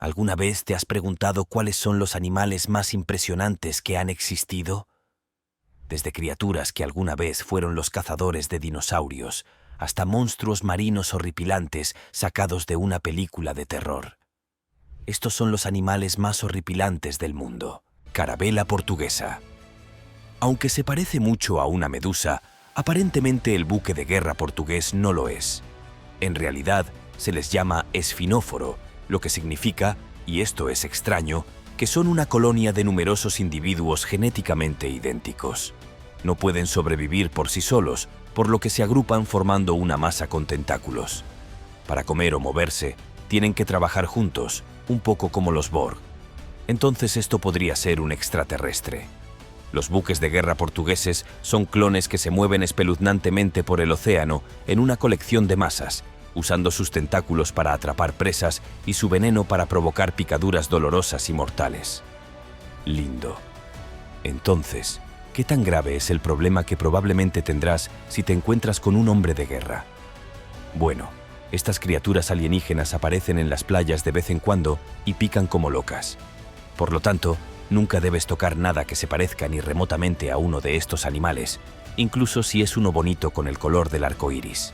¿Alguna vez te has preguntado cuáles son los animales más impresionantes que han existido? Desde criaturas que alguna vez fueron los cazadores de dinosaurios, hasta monstruos marinos horripilantes sacados de una película de terror. Estos son los animales más horripilantes del mundo. Carabela portuguesa. Aunque se parece mucho a una medusa, aparentemente el buque de guerra portugués no lo es. En realidad, se les llama esfinóforo, lo que significa, y esto es extraño, que son una colonia de numerosos individuos genéticamente idénticos. No pueden sobrevivir por sí solos, por lo que se agrupan formando una masa con tentáculos. Para comer o moverse, tienen que trabajar juntos, un poco como los Borg. Entonces esto podría ser un extraterrestre. Los buques de guerra portugueses son clones que se mueven espeluznantemente por el océano en una colección de masas, usando sus tentáculos para atrapar presas y su veneno para provocar picaduras dolorosas y mortales. Lindo. Entonces, ¿qué tan grave es el problema que probablemente tendrás si te encuentras con un hombre de guerra? Bueno, estas criaturas alienígenas aparecen en las playas de vez en cuando y pican como locas. Por lo tanto, nunca debes tocar nada que se parezca ni remotamente a uno de estos animales, incluso si es uno bonito con el color del arco iris.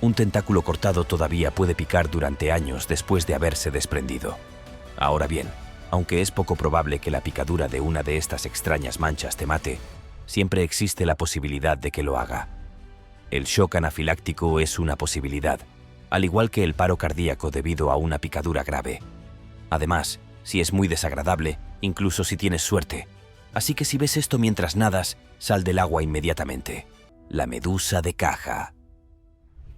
Un tentáculo cortado todavía puede picar durante años después de haberse desprendido. Ahora bien, aunque es poco probable que la picadura de una de estas extrañas manchas te mate, siempre existe la posibilidad de que lo haga. El shock anafiláctico es una posibilidad, al igual que el paro cardíaco debido a una picadura grave. Además, si es muy desagradable, incluso si tienes suerte. Así que si ves esto mientras nadas, sal del agua inmediatamente. La medusa de caja.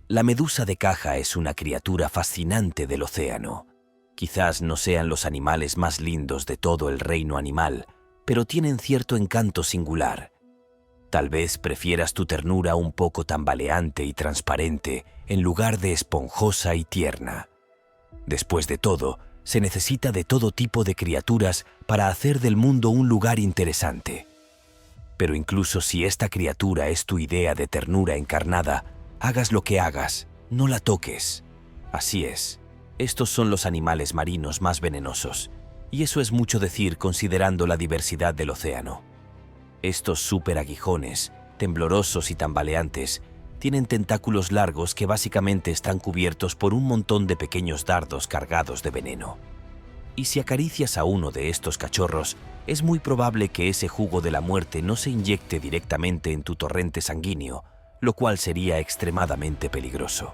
La medusa de caja es una criatura fascinante del océano. Quizás no sean los animales más lindos de todo el reino animal, pero tienen cierto encanto singular. Tal vez prefieras tu ternura un poco tambaleante y transparente en lugar de esponjosa y tierna. Después de todo, se necesita de todo tipo de criaturas para hacer del mundo un lugar interesante. Pero incluso si esta criatura es tu idea de ternura encarnada, hagas lo que hagas, no la toques. Así es, estos son los animales marinos más venenosos, y eso es mucho decir considerando la diversidad del océano. Estos superaguijones, temblorosos y tambaleantes, tienen tentáculos largos que básicamente están cubiertos por un montón de pequeños dardos cargados de veneno. Y si acaricias a uno de estos cachorros, es muy probable que ese jugo de la muerte no se inyecte directamente en tu torrente sanguíneo, lo cual sería extremadamente peligroso.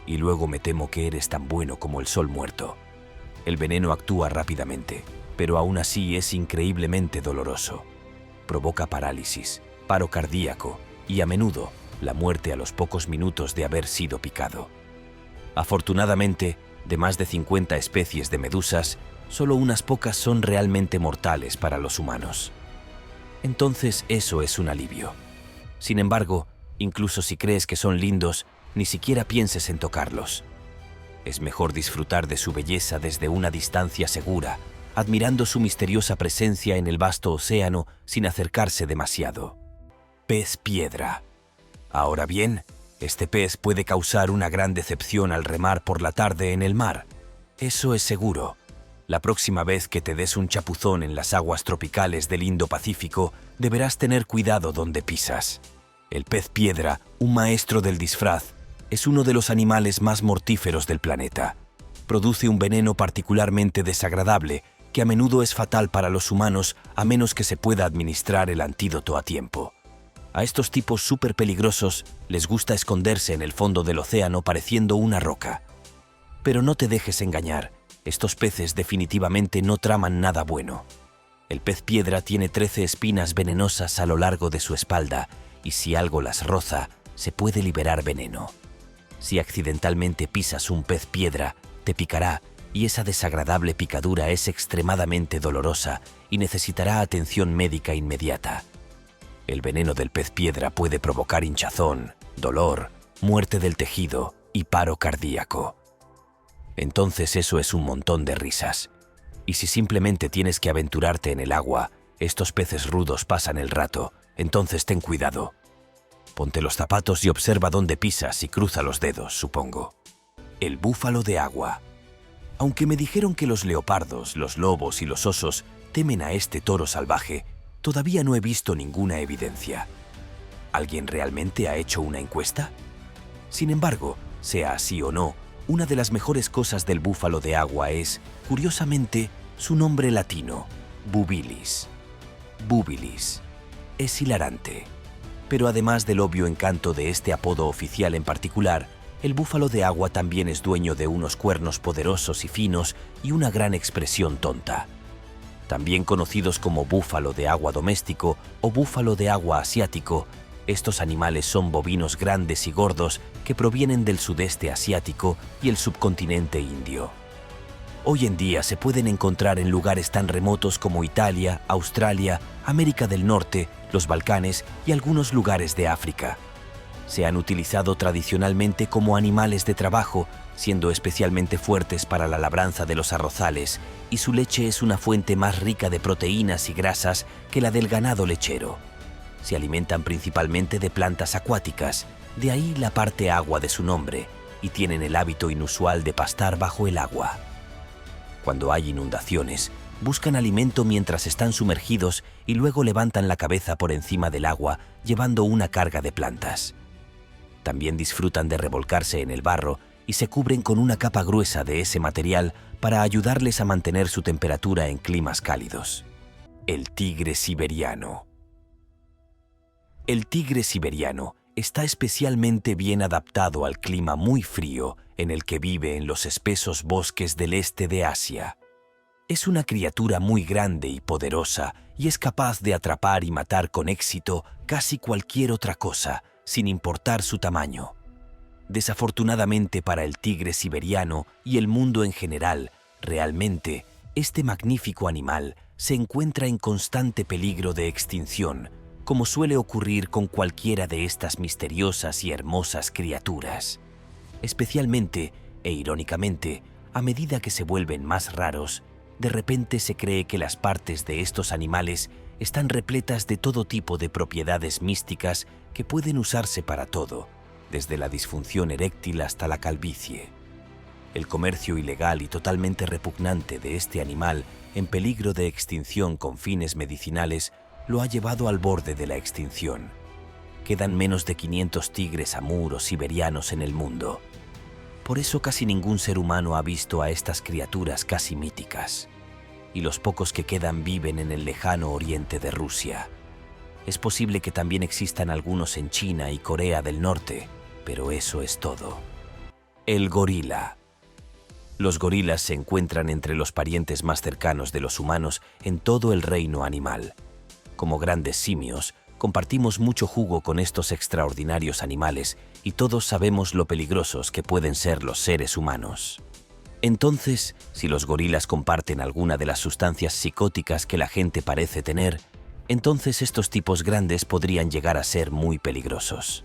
Y luego me temo que eres tan bueno como el sol muerto. El veneno actúa rápidamente, pero aún así es increíblemente doloroso. Provoca parálisis, paro cardíaco y a menudo la muerte a los pocos minutos de haber sido picado. Afortunadamente, de más de 50 especies de medusas, solo unas pocas son realmente mortales para los humanos. Entonces eso es un alivio. Sin embargo, incluso si crees que son lindos, ni siquiera pienses en tocarlos. Es mejor disfrutar de su belleza desde una distancia segura, admirando su misteriosa presencia en el vasto océano sin acercarse demasiado. Pez piedra. Ahora bien, este pez puede causar una gran decepción al remar por la tarde en el mar. Eso es seguro. La próxima vez que te des un chapuzón en las aguas tropicales del Indo-Pacífico, deberás tener cuidado donde pisas. El pez piedra, un maestro del disfraz, es uno de los animales más mortíferos del planeta. Produce un veneno particularmente desagradable que a menudo es fatal para los humanos a menos que se pueda administrar el antídoto a tiempo. A estos tipos súper peligrosos les gusta esconderse en el fondo del océano pareciendo una roca. Pero no te dejes engañar, estos peces definitivamente no traman nada bueno. El pez piedra tiene 13 espinas venenosas a lo largo de su espalda y si algo las roza, se puede liberar veneno. Si accidentalmente pisas un pez piedra, te picará y esa desagradable picadura es extremadamente dolorosa y necesitará atención médica inmediata. El veneno del pez piedra puede provocar hinchazón, dolor, muerte del tejido y paro cardíaco. Entonces eso es un montón de risas. Y si simplemente tienes que aventurarte en el agua, estos peces rudos pasan el rato, entonces ten cuidado. Ponte los zapatos y observa dónde pisas y cruza los dedos, supongo. El búfalo de agua. Aunque me dijeron que los leopardos, los lobos y los osos temen a este toro salvaje, todavía no he visto ninguna evidencia. ¿Alguien realmente ha hecho una encuesta? Sin embargo, sea así o no, una de las mejores cosas del búfalo de agua es, curiosamente, su nombre latino, bubilis. Bubilis. Es hilarante. Pero además del obvio encanto de este apodo oficial en particular, el búfalo de agua también es dueño de unos cuernos poderosos y finos y una gran expresión tonta. También conocidos como búfalo de agua doméstico o búfalo de agua asiático, estos animales son bovinos grandes y gordos que provienen del sudeste asiático y el subcontinente indio. Hoy en día se pueden encontrar en lugares tan remotos como Italia, Australia, América del Norte, los Balcanes y algunos lugares de África. Se han utilizado tradicionalmente como animales de trabajo, siendo especialmente fuertes para la labranza de los arrozales, y su leche es una fuente más rica de proteínas y grasas que la del ganado lechero. Se alimentan principalmente de plantas acuáticas, de ahí la parte agua de su nombre, y tienen el hábito inusual de pastar bajo el agua. Cuando hay inundaciones, buscan alimento mientras están sumergidos y luego levantan la cabeza por encima del agua llevando una carga de plantas. También disfrutan de revolcarse en el barro y se cubren con una capa gruesa de ese material para ayudarles a mantener su temperatura en climas cálidos. El tigre siberiano. El tigre siberiano está especialmente bien adaptado al clima muy frío en el que vive en los espesos bosques del este de Asia. Es una criatura muy grande y poderosa y es capaz de atrapar y matar con éxito casi cualquier otra cosa, sin importar su tamaño. Desafortunadamente para el tigre siberiano y el mundo en general, realmente, este magnífico animal se encuentra en constante peligro de extinción, como suele ocurrir con cualquiera de estas misteriosas y hermosas criaturas. Especialmente, e irónicamente, a medida que se vuelven más raros, de repente se cree que las partes de estos animales están repletas de todo tipo de propiedades místicas que pueden usarse para todo, desde la disfunción eréctil hasta la calvicie. El comercio ilegal y totalmente repugnante de este animal en peligro de extinción con fines medicinales lo ha llevado al borde de la extinción. Quedan menos de 500 tigres amur o siberianos en el mundo. Por eso casi ningún ser humano ha visto a estas criaturas casi míticas. Y los pocos que quedan viven en el lejano oriente de Rusia. Es posible que también existan algunos en China y Corea del Norte, pero eso es todo. El gorila. Los gorilas se encuentran entre los parientes más cercanos de los humanos en todo el reino animal. Como grandes simios, compartimos mucho jugo con estos extraordinarios animales y todos sabemos lo peligrosos que pueden ser los seres humanos. Entonces, si los gorilas comparten alguna de las sustancias psicóticas que la gente parece tener, entonces estos tipos grandes podrían llegar a ser muy peligrosos.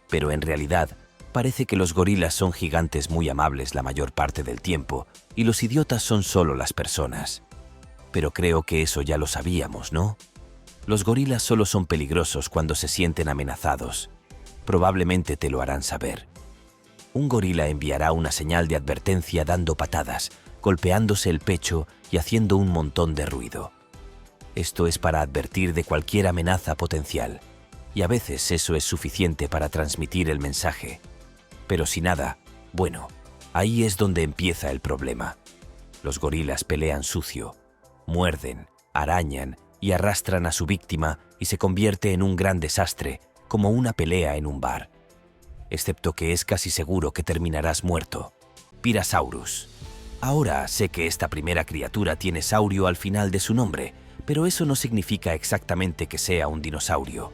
Pero en realidad, parece que los gorilas son gigantes muy amables la mayor parte del tiempo y los idiotas son solo las personas. Pero creo que eso ya lo sabíamos, ¿no? Los gorilas solo son peligrosos cuando se sienten amenazados. Probablemente te lo harán saber. Un gorila enviará una señal de advertencia dando patadas, golpeándose el pecho y haciendo un montón de ruido. Esto es para advertir de cualquier amenaza potencial, y a veces eso es suficiente para transmitir el mensaje. Pero si nada, bueno, ahí es donde empieza el problema. Los gorilas pelean sucio, muerden, arañan y arrastran a su víctima y se convierte en un gran desastre, como una pelea en un bar. Excepto que es casi seguro que terminarás muerto. Pirasaurus. Ahora sé que esta primera criatura tiene saurio al final de su nombre, pero eso no significa exactamente que sea un dinosaurio.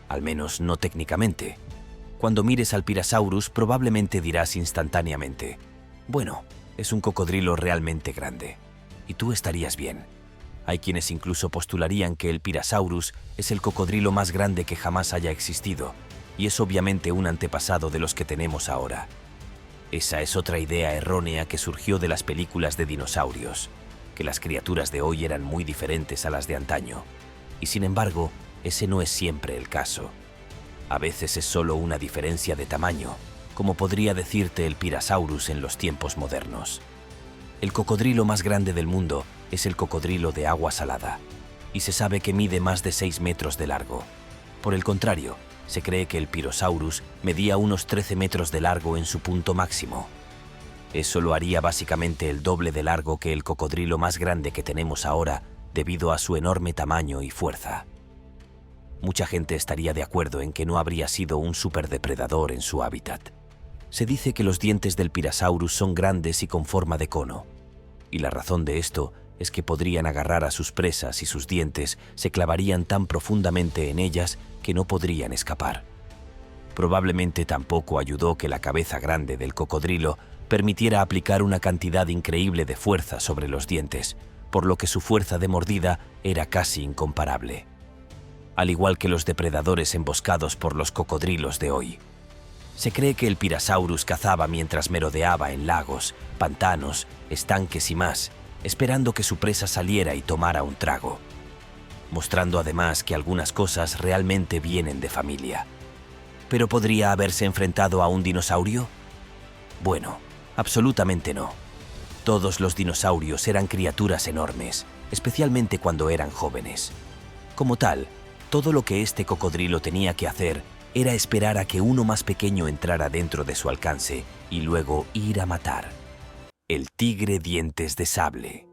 Al menos no técnicamente. Cuando mires al Pirasaurus probablemente dirás instantáneamente: bueno, es un cocodrilo realmente grande. Y tú estarías bien. Hay quienes incluso postularían que el Pirasaurus es el cocodrilo más grande que jamás haya existido, y es obviamente un antepasado de los que tenemos ahora. Esa es otra idea errónea que surgió de las películas de dinosaurios, que las criaturas de hoy eran muy diferentes a las de antaño. Y sin embargo, ese no es siempre el caso. A veces es solo una diferencia de tamaño, como podría decirte el Pirasaurus en los tiempos modernos. El cocodrilo más grande del mundo es el cocodrilo de agua salada, y se sabe que mide más de 6 metros de largo. Por el contrario, se cree que el Pyrosaurus medía unos 13 metros de largo en su punto máximo. Eso lo haría básicamente el doble de largo que el cocodrilo más grande que tenemos ahora, debido a su enorme tamaño y fuerza. Mucha gente estaría de acuerdo en que no habría sido un superdepredador en su hábitat. Se dice que los dientes del Pyrosaurus son grandes y con forma de cono, y la razón de esto es que podrían agarrar a sus presas y sus dientes se clavarían tan profundamente en ellas que no podrían escapar. Probablemente tampoco ayudó que la cabeza grande del cocodrilo permitiera aplicar una cantidad increíble de fuerza sobre los dientes, por lo que su fuerza de mordida era casi incomparable. Al igual que los depredadores emboscados por los cocodrilos de hoy. Se cree que el Pyrosaurus cazaba mientras merodeaba en lagos, pantanos, estanques y más, esperando que su presa saliera y tomara un trago, mostrando además que algunas cosas realmente vienen de familia. ¿Pero podría haberse enfrentado a un dinosaurio? Bueno, absolutamente no. Todos los dinosaurios eran criaturas enormes, especialmente cuando eran jóvenes. Como tal, todo lo que este cocodrilo tenía que hacer era esperar a que uno más pequeño entrara dentro de su alcance y luego ir a matar. El tigre dientes de sable.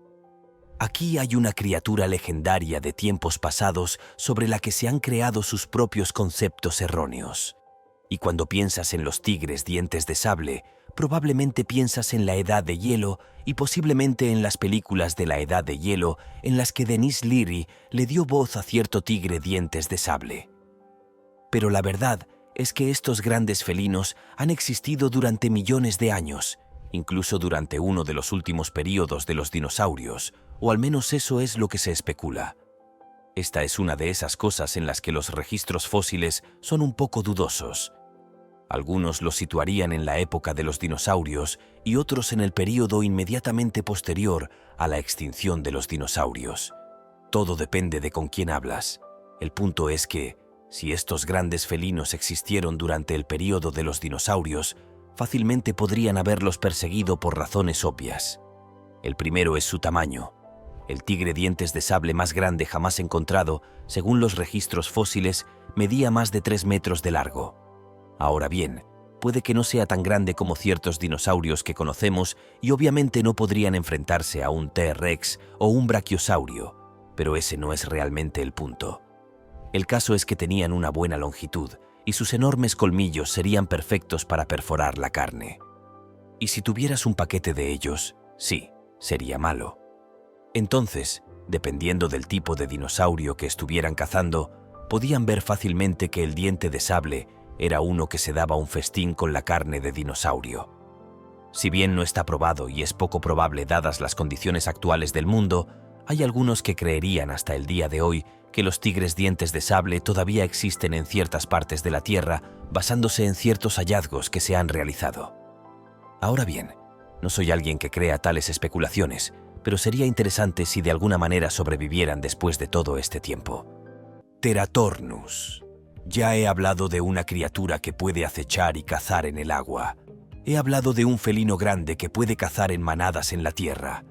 Aquí hay una criatura legendaria de tiempos pasados sobre la que se han creado sus propios conceptos erróneos. Y cuando piensas en los tigres dientes de sable, probablemente piensas en la Edad de Hielo y posiblemente en las películas de la Edad de Hielo en las que Denis Leary le dio voz a cierto tigre dientes de sable. Pero la verdad es que estos grandes felinos han existido durante millones de años, incluso durante uno de los últimos períodos de los dinosaurios, o al menos eso es lo que se especula. Esta es una de esas cosas en las que los registros fósiles son un poco dudosos. Algunos los situarían en la época de los dinosaurios y otros en el período inmediatamente posterior a la extinción de los dinosaurios. Todo depende de con quién hablas. El punto es que, si estos grandes felinos existieron durante el período de los dinosaurios, fácilmente podrían haberlos perseguido por razones obvias. El primero es su tamaño. El tigre dientes de sable más grande jamás encontrado, según los registros fósiles, medía más de 3 metros de largo. Ahora bien, puede que no sea tan grande como ciertos dinosaurios que conocemos y obviamente no podrían enfrentarse a un T-Rex o un brachiosaurio, pero ese no es realmente el punto. El caso es que tenían una buena longitud y sus enormes colmillos serían perfectos para perforar la carne. Y si tuvieras un paquete de ellos, sí, sería malo. Entonces, dependiendo del tipo de dinosaurio que estuvieran cazando, podían ver fácilmente que el diente de sable era uno que se daba un festín con la carne de dinosaurio. Si bien no está probado y es poco probable dadas las condiciones actuales del mundo, hay algunos que creerían hasta el día de hoy que los tigres dientes de sable todavía existen en ciertas partes de la Tierra basándose en ciertos hallazgos que se han realizado. Ahora bien, no soy alguien que crea tales especulaciones, pero sería interesante si de alguna manera sobrevivieran después de todo este tiempo. Teratornus. Ya he hablado de una criatura que puede acechar y cazar en el agua. He hablado de un felino grande que puede cazar en manadas en la tierra.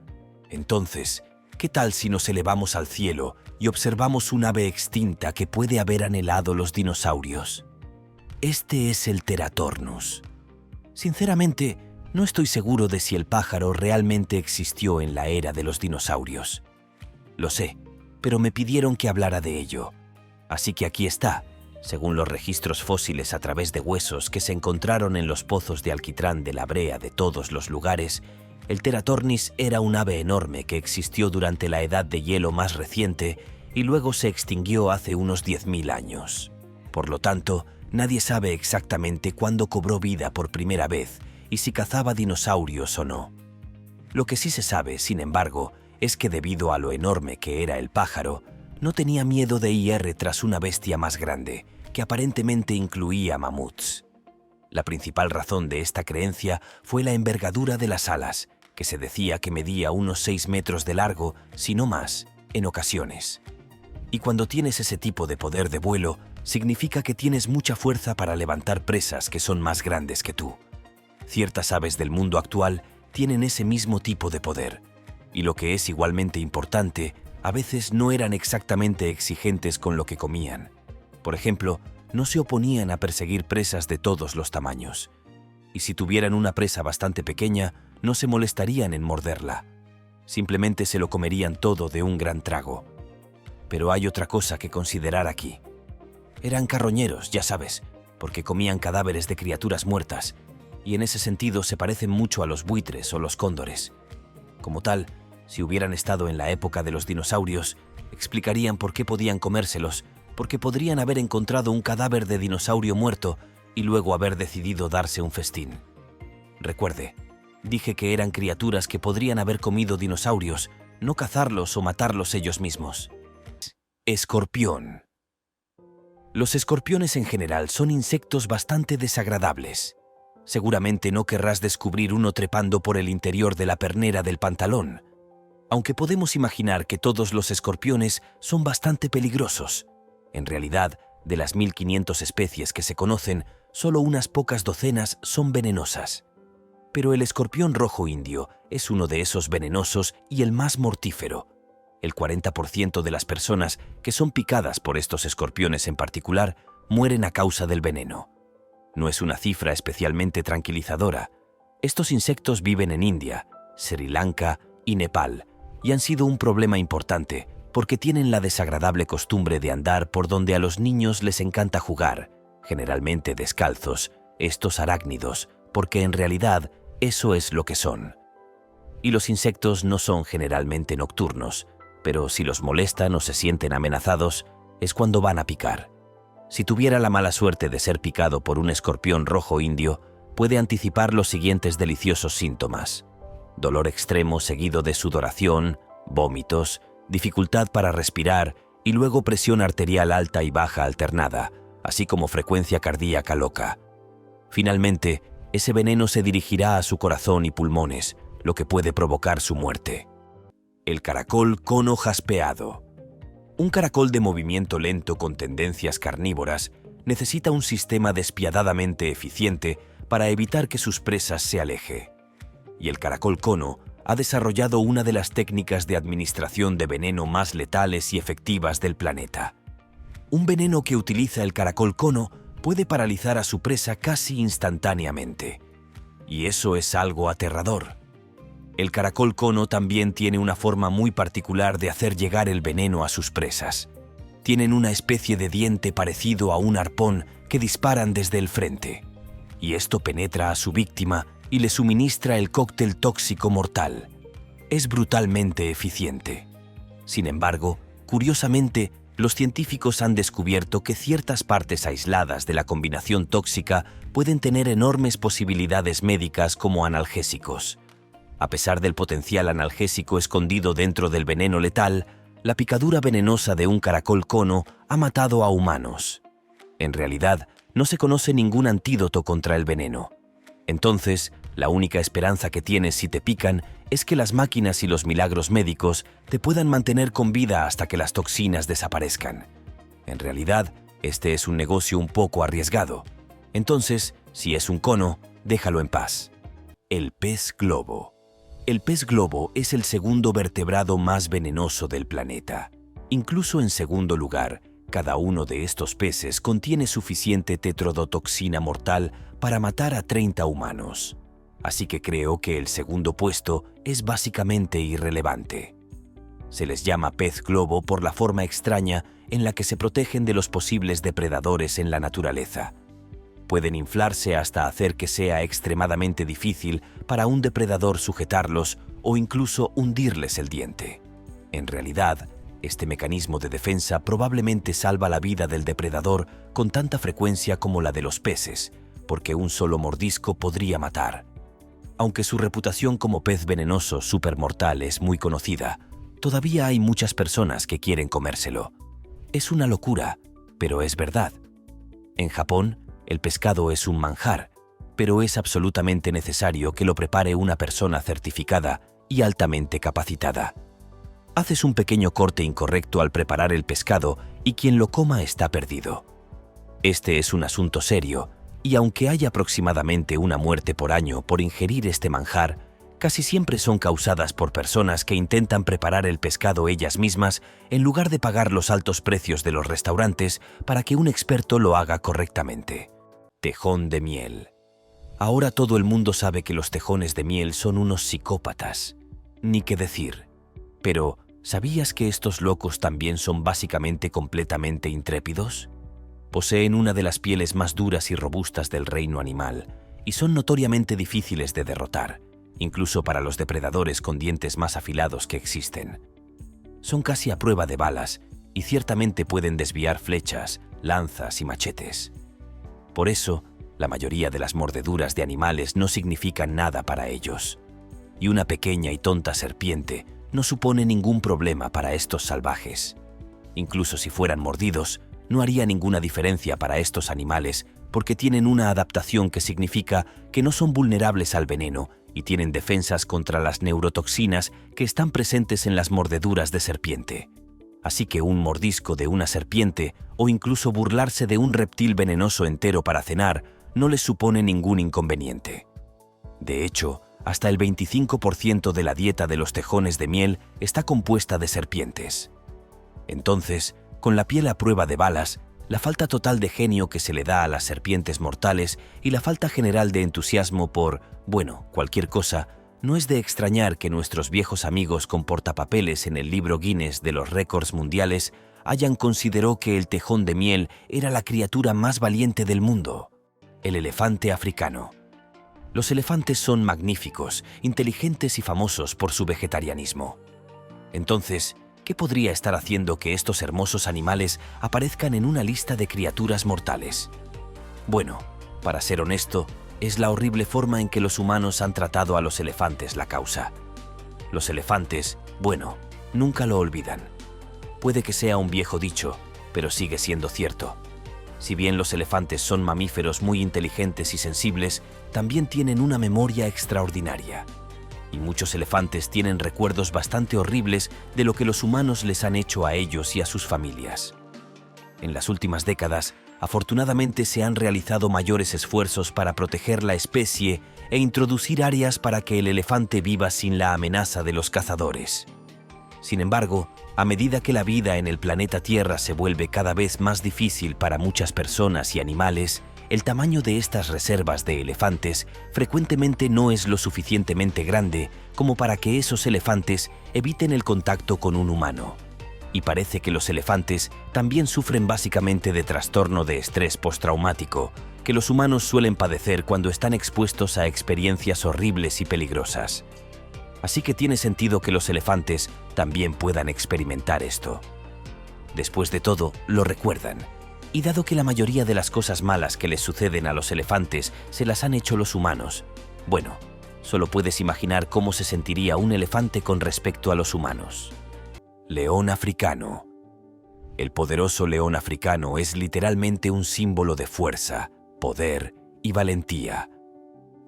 Entonces, ¿qué tal si nos elevamos al cielo y observamos un ave extinta que puede haber anhelado los dinosaurios? Este es el Teratornus. Sinceramente, no estoy seguro de si el pájaro realmente existió en la era de los dinosaurios. Lo sé, pero me pidieron que hablara de ello. Así que aquí está, según los registros fósiles a través de huesos que se encontraron en los pozos de alquitrán de la brea de todos los lugares. El Teratornis era un ave enorme que existió durante la edad de hielo más reciente y luego se extinguió hace unos 10.000 años. Por lo tanto, nadie sabe exactamente cuándo cobró vida por primera vez y si cazaba dinosaurios o no. Lo que sí se sabe, sin embargo, es que debido a lo enorme que era el pájaro, no tenía miedo de ir tras una bestia más grande, que aparentemente incluía mamuts. La principal razón de esta creencia fue la envergadura de las alas, que se decía que medía unos 6 metros de largo, si no más, en ocasiones. Y cuando tienes ese tipo de poder de vuelo, significa que tienes mucha fuerza para levantar presas que son más grandes que tú. Ciertas aves del mundo actual tienen ese mismo tipo de poder. Y lo que es igualmente importante, a veces no eran exactamente exigentes con lo que comían. Por ejemplo, no se oponían a perseguir presas de todos los tamaños. Y si tuvieran una presa bastante pequeña, no se molestarían en morderla. Simplemente se lo comerían todo de un gran trago. Pero hay otra cosa que considerar aquí. Eran carroñeros, ya sabes, porque comían cadáveres de criaturas muertas, y en ese sentido se parecen mucho a los buitres o los cóndores. Como tal, si hubieran estado en la época de los dinosaurios, explicarían por qué podían comérselos, porque podrían haber encontrado un cadáver de dinosaurio muerto y luego haber decidido darse un festín. Recuerde, dije que eran criaturas que podrían haber comido dinosaurios, no cazarlos o matarlos ellos mismos. Escorpión. Los escorpiones en general son insectos bastante desagradables. Seguramente no querrás descubrir uno trepando por el interior de la pernera del pantalón, aunque podemos imaginar que todos los escorpiones son bastante peligrosos. En realidad, de las 1500 especies que se conocen, solo unas pocas docenas son venenosas. Pero el escorpión rojo indio es uno de esos venenosos y el más mortífero. El 40% de las personas que son picadas por estos escorpiones en particular mueren a causa del veneno. No es una cifra especialmente tranquilizadora. Estos insectos viven en India, Sri Lanka y Nepal, y han sido un problema importante porque tienen la desagradable costumbre de andar por donde a los niños les encanta jugar, generalmente descalzos, estos arácnidos, porque en realidad eso es lo que son. Y los insectos no son generalmente nocturnos, pero si los molestan o se sienten amenazados, es cuando van a picar. Si tuviera la mala suerte de ser picado por un escorpión rojo indio, puede anticipar los siguientes deliciosos síntomas: dolor extremo seguido de sudoración, vómitos, dificultad para respirar y luego presión arterial alta y baja alternada, así como frecuencia cardíaca loca. Finalmente, ese veneno se dirigirá a su corazón y pulmones, lo que puede provocar su muerte. El caracol cono jaspeado. Un caracol de movimiento lento con tendencias carnívoras necesita un sistema despiadadamente eficiente para evitar que sus presas se alejen. Y el caracol cono ha desarrollado una de las técnicas de administración de veneno más letales y efectivas del planeta. Un veneno que utiliza el caracol cono puede paralizar a su presa casi instantáneamente. Y eso es algo aterrador. El caracol cono también tiene una forma muy particular de hacer llegar el veneno a sus presas. Tienen una especie de diente parecido a un arpón que disparan desde el frente. Y esto penetra a su víctima y le suministra el cóctel tóxico mortal. Es brutalmente eficiente. Sin embargo, curiosamente, los científicos han descubierto que ciertas partes aisladas de la combinación tóxica pueden tener enormes posibilidades médicas como analgésicos. A pesar del potencial analgésico escondido dentro del veneno letal, la picadura venenosa de un caracol cono ha matado a humanos. En realidad, no se conoce ningún antídoto contra el veneno. Entonces, la única esperanza que tienes si te pican es que las máquinas y los milagros médicos te puedan mantener con vida hasta que las toxinas desaparezcan. En realidad, este es un negocio un poco arriesgado. Entonces, si es un cono, déjalo en paz. El pez globo. El pez globo es el segundo vertebrado más venenoso del planeta. Incluso en segundo lugar, cada uno de estos peces contiene suficiente tetrodotoxina mortal para matar a 30 humanos. Así que creo que el segundo puesto es básicamente irrelevante. Se les llama pez globo por la forma extraña en la que se protegen de los posibles depredadores en la naturaleza. Pueden inflarse hasta hacer que sea extremadamente difícil para un depredador sujetarlos o incluso hundirles el diente. En realidad, este mecanismo de defensa probablemente salva la vida del depredador con tanta frecuencia como la de los peces, porque un solo mordisco podría matar. Aunque su reputación como pez venenoso supermortal es muy conocida, todavía hay muchas personas que quieren comérselo. Es una locura, pero es verdad. En Japón, el pescado es un manjar, pero es absolutamente necesario que lo prepare una persona certificada y altamente capacitada. Haces un pequeño corte incorrecto al preparar el pescado y quien lo coma está perdido. Este es un asunto serio, y aunque hay aproximadamente una muerte por año por ingerir este manjar, casi siempre son causadas por personas que intentan preparar el pescado ellas mismas en lugar de pagar los altos precios de los restaurantes para que un experto lo haga correctamente. Tejón de miel. Ahora todo el mundo sabe que los tejones de miel son unos psicópatas. Ni qué decir. Pero, ¿sabías que estos locos también son básicamente completamente intrépidos? Poseen una de las pieles más duras y robustas del reino animal, y son notoriamente difíciles de derrotar, incluso para los depredadores con dientes más afilados que existen. Son casi a prueba de balas, y ciertamente pueden desviar flechas, lanzas y machetes. Por eso, la mayoría de las mordeduras de animales no significan nada para ellos. Y una pequeña y tonta serpiente no supone ningún problema para estos salvajes. Incluso si fueran mordidos, no haría ninguna diferencia para estos animales porque tienen una adaptación que significa que no son vulnerables al veneno y tienen defensas contra las neurotoxinas que están presentes en las mordeduras de serpiente. Así que un mordisco de una serpiente o incluso burlarse de un reptil venenoso entero para cenar no les supone ningún inconveniente. De hecho, hasta el 25% de la dieta de los tejones de miel está compuesta de serpientes. Entonces, con la piel a prueba de balas, la falta total de genio que se le da a las serpientes mortales y la falta general de entusiasmo por, bueno, cualquier cosa, no es de extrañar que nuestros viejos amigos con portapapeles en el libro Guinness de los récords mundiales hayan considerado que el tejón de miel era la criatura más valiente del mundo, el elefante africano. Los elefantes son magníficos, inteligentes y famosos por su vegetarianismo. Entonces, ¿qué podría estar haciendo que estos hermosos animales aparezcan en una lista de criaturas mortales? Bueno, para ser honesto, es la horrible forma en que los humanos han tratado a los elefantes la causa. Los elefantes, bueno, nunca lo olvidan. Puede que sea un viejo dicho, pero sigue siendo cierto. Si bien los elefantes son mamíferos muy inteligentes y sensibles, también tienen una memoria extraordinaria. Y muchos elefantes tienen recuerdos bastante horribles de lo que los humanos les han hecho a ellos y a sus familias. En las últimas décadas, afortunadamente se han realizado mayores esfuerzos para proteger la especie e introducir áreas para que el elefante viva sin la amenaza de los cazadores. Sin embargo, a medida que la vida en el planeta Tierra se vuelve cada vez más difícil para muchas personas y animales, el tamaño de estas reservas de elefantes frecuentemente no es lo suficientemente grande como para que esos elefantes eviten el contacto con un humano. Y parece que los elefantes también sufren básicamente de trastorno de estrés postraumático, que los humanos suelen padecer cuando están expuestos a experiencias horribles y peligrosas. Así que tiene sentido que los elefantes también puedan experimentar esto. Después de todo, lo recuerdan. Y dado que la mayoría de las cosas malas que les suceden a los elefantes se las han hecho los humanos, bueno, solo puedes imaginar cómo se sentiría un elefante con respecto a los humanos. León africano. El poderoso león africano es literalmente un símbolo de fuerza, poder y valentía.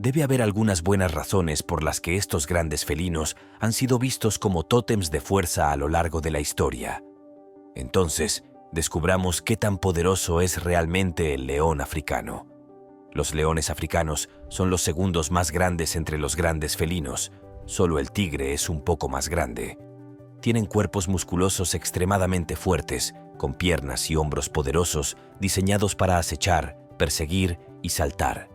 Debe haber algunas buenas razones por las que estos grandes felinos han sido vistos como tótems de fuerza a lo largo de la historia. Entonces, descubramos qué tan poderoso es realmente el león africano. Los leones africanos son los segundos más grandes entre los grandes felinos, solo el tigre es un poco más grande. Tienen cuerpos musculosos extremadamente fuertes, con piernas y hombros poderosos diseñados para acechar, perseguir y saltar.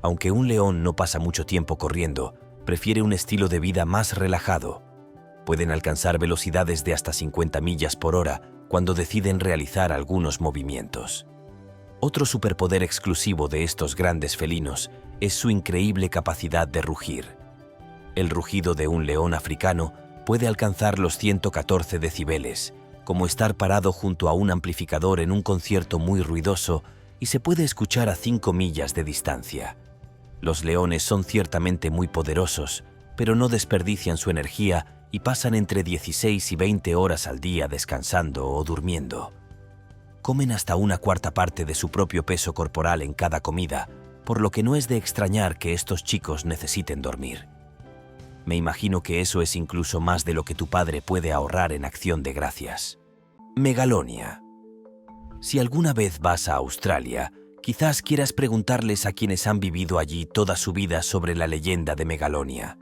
Aunque un león no pasa mucho tiempo corriendo, prefiere un estilo de vida más relajado. Pueden alcanzar velocidades de hasta 50 millas por hora cuando deciden realizar algunos movimientos. Otro superpoder exclusivo de estos grandes felinos es su increíble capacidad de rugir. El rugido de un león africano puede alcanzar los 114 decibeles, como estar parado junto a un amplificador en un concierto muy ruidoso y se puede escuchar a 5 millas de distancia. Los leones son ciertamente muy poderosos, pero no desperdician su energía y pasan entre 16 y 20 horas al día descansando o durmiendo. Comen hasta una cuarta parte de su propio peso corporal en cada comida, por lo que no es de extrañar que estos chicos necesiten dormir. Me imagino que eso es incluso más de lo que tu padre puede ahorrar en acción de gracias. Megalonia. Si alguna vez vas a Australia, quizás quieras preguntarles a quienes han vivido allí toda su vida sobre la leyenda de Megalonia.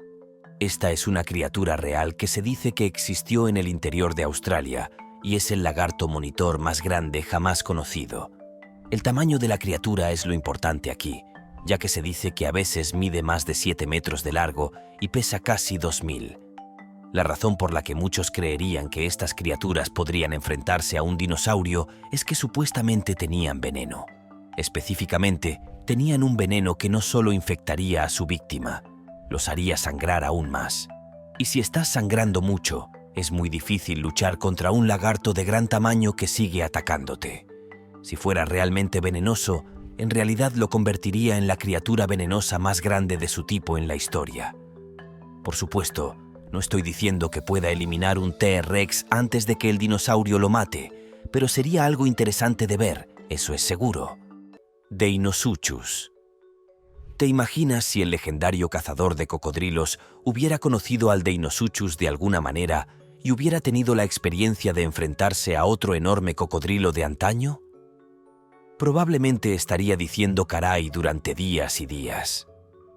Esta es una criatura real que se dice que existió en el interior de Australia y es el lagarto monitor más grande jamás conocido. El tamaño de la criatura es lo importante aquí, ya que se dice que a veces mide más de 7 metros de largo y pesa casi 2000. La razón por la que muchos creerían que estas criaturas podrían enfrentarse a un dinosaurio es que supuestamente tenían veneno. Específicamente, tenían un veneno que no solo infectaría a su víctima, los haría sangrar aún más. Y si estás sangrando mucho, es muy difícil luchar contra un lagarto de gran tamaño que sigue atacándote. Si fuera realmente venenoso, en realidad lo convertiría en la criatura venenosa más grande de su tipo en la historia. Por supuesto, no estoy diciendo que pueda eliminar un T-Rex antes de que el dinosaurio lo mate, pero sería algo interesante de ver, eso es seguro. Deinosuchus. ¿Te imaginas si el legendario cazador de cocodrilos hubiera conocido al Deinosuchus de alguna manera y hubiera tenido la experiencia de enfrentarse a otro enorme cocodrilo de antaño? Probablemente estaría diciendo caray durante días y días.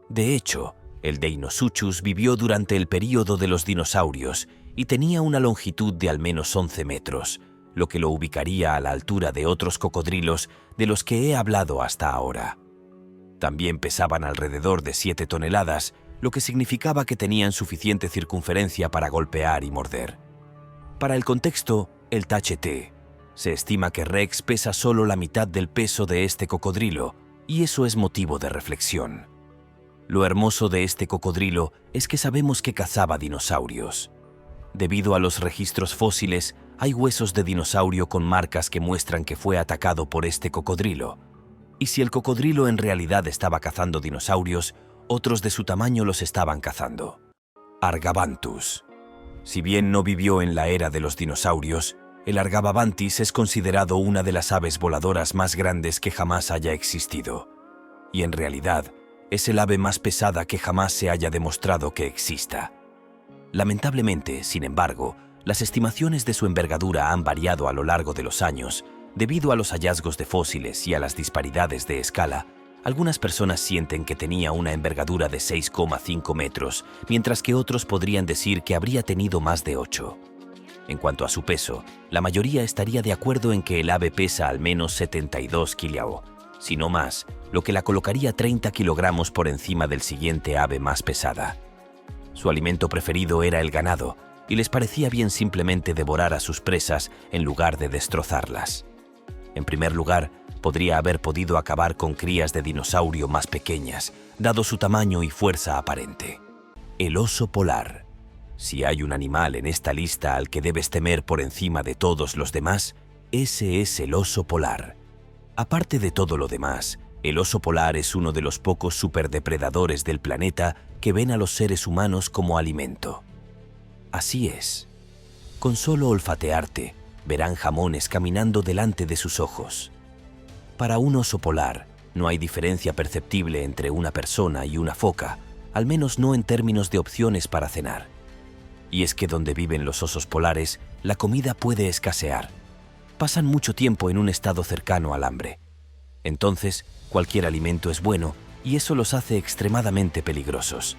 De hecho, el Deinosuchus vivió durante el período de los dinosaurios y tenía una longitud de al menos 11 metros, lo que lo ubicaría a la altura de otros cocodrilos de los que he hablado hasta ahora. También pesaban alrededor de 7 toneladas, lo que significaba que tenían suficiente circunferencia para golpear y morder. Para el contexto, el THT. Se estima que Rex pesa solo la mitad del peso de este cocodrilo, y eso es motivo de reflexión. Lo hermoso de este cocodrilo es que sabemos que cazaba dinosaurios. Debido a los registros fósiles, hay huesos de dinosaurio con marcas que muestran que fue atacado por este cocodrilo. Y si el cocodrilo en realidad estaba cazando dinosaurios, otros de su tamaño los estaban cazando. Argabanthus. Si bien no vivió en la era de los dinosaurios, el Argababantis es considerado una de las aves voladoras más grandes que jamás haya existido. Y en realidad, es el ave más pesada que jamás se haya demostrado que exista. Lamentablemente, sin embargo, las estimaciones de su envergadura han variado a lo largo de los años. Debido a los hallazgos de fósiles y a las disparidades de escala, algunas personas sienten que tenía una envergadura de 6,5 metros, mientras que otros podrían decir que habría tenido más de 8. En cuanto a su peso, la mayoría estaría de acuerdo en que el ave pesa al menos 72 kg, si no más, lo que la colocaría 30 kilogramos por encima del siguiente ave más pesada. Su alimento preferido era el ganado, y les parecía bien simplemente devorar a sus presas en lugar de destrozarlas. En primer lugar, podría haber podido acabar con crías de dinosaurio más pequeñas, dado su tamaño y fuerza aparente. El oso polar. Si hay un animal en esta lista al que debes temer por encima de todos los demás, ese es el oso polar. Aparte de todo lo demás, el oso polar es uno de los pocos superdepredadores del planeta que ven a los seres humanos como alimento. Así es. Con solo olfatearte, verán jamones caminando delante de sus ojos. Para un oso polar, no hay diferencia perceptible entre una persona y una foca, al menos no en términos de opciones para cenar. Y es que donde viven los osos polares, la comida puede escasear. Pasan mucho tiempo en un estado cercano al hambre. Entonces, cualquier alimento es bueno y eso los hace extremadamente peligrosos.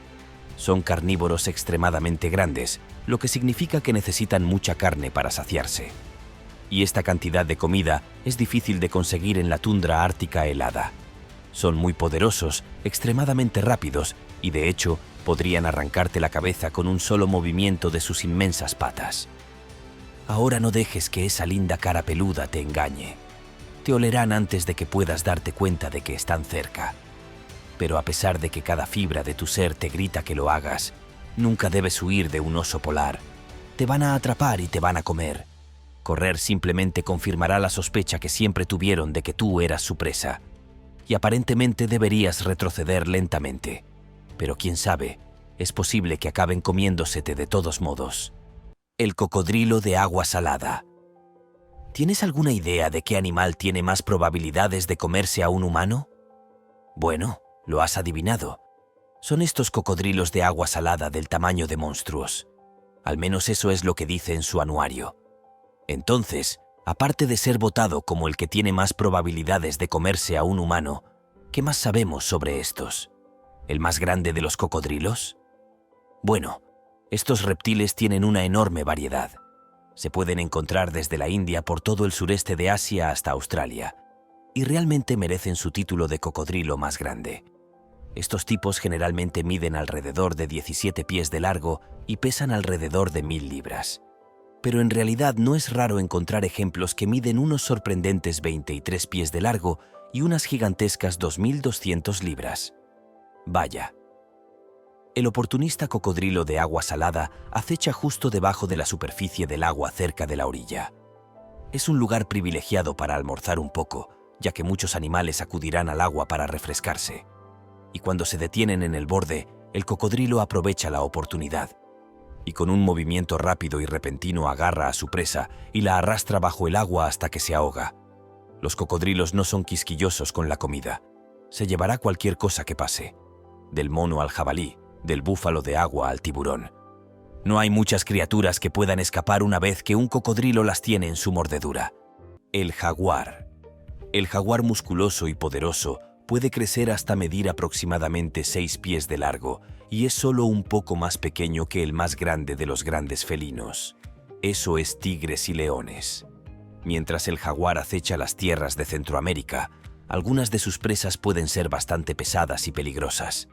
Son carnívoros extremadamente grandes, lo que significa que necesitan mucha carne para saciarse. Y esta cantidad de comida es difícil de conseguir en la tundra ártica helada. Son muy poderosos, extremadamente rápidos y de hecho podrían arrancarte la cabeza con un solo movimiento de sus inmensas patas. Ahora no dejes que esa linda cara peluda te engañe. Te olerán antes de que puedas darte cuenta de que están cerca. Pero a pesar de que cada fibra de tu ser te grita que lo hagas, nunca debes huir de un oso polar. Te van a atrapar y te van a comer. Correr simplemente confirmará la sospecha que siempre tuvieron de que tú eras su presa. Y aparentemente deberías retroceder lentamente. Pero quién sabe, es posible que acaben comiéndosete de todos modos. El cocodrilo de agua salada. ¿Tienes alguna idea de qué animal tiene más probabilidades de comerse a un humano? Bueno, lo has adivinado. Son estos cocodrilos de agua salada del tamaño de monstruos. Al menos eso es lo que dice en su anuario. Entonces, aparte de ser votado como el que tiene más probabilidades de comerse a un humano, ¿qué más sabemos sobre estos? ¿El más grande de los cocodrilos? Bueno, estos reptiles tienen una enorme variedad. Se pueden encontrar desde la India por todo el sureste de Asia hasta Australia, y realmente merecen su título de cocodrilo más grande. Estos tipos generalmente miden alrededor de 17 pies de largo y pesan alrededor de 1000 libras. Pero en realidad no es raro encontrar ejemplos que miden unos sorprendentes 23 pies de largo y unas gigantescas 2200 libras. Vaya. El oportunista cocodrilo de agua salada acecha justo debajo de la superficie del agua cerca de la orilla. Es un lugar privilegiado para almorzar un poco, ya que muchos animales acudirán al agua para refrescarse. Y cuando se detienen en el borde, el cocodrilo aprovecha la oportunidad y con un movimiento rápido y repentino agarra a su presa y la arrastra bajo el agua hasta que se ahoga. Los cocodrilos no son quisquillosos con la comida. Se llevará cualquier cosa que pase, del mono al jabalí, del búfalo de agua al tiburón. No hay muchas criaturas que puedan escapar una vez que un cocodrilo las tiene en su mordedura. El jaguar. El jaguar musculoso y poderoso puede crecer hasta medir aproximadamente 6 pies de largo y es solo un poco más pequeño que el más grande de los grandes felinos. Eso es tigres y leones. Mientras el jaguar acecha las tierras de Centroamérica, algunas de sus presas pueden ser bastante pesadas y peligrosas.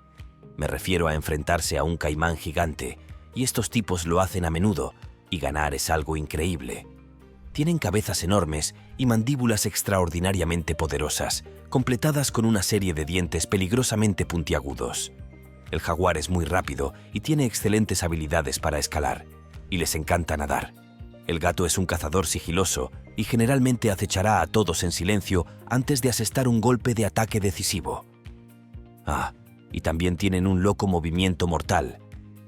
Me refiero a enfrentarse a un caimán gigante, y estos tipos lo hacen a menudo, y ganar es algo increíble. Tienen cabezas enormes y mandíbulas extraordinariamente poderosas, completadas con una serie de dientes peligrosamente puntiagudos. El jaguar es muy rápido y tiene excelentes habilidades para escalar, y les encanta nadar. El gato es un cazador sigiloso y generalmente acechará a todos en silencio antes de asestar un golpe de ataque decisivo. Y también tienen un loco movimiento mortal,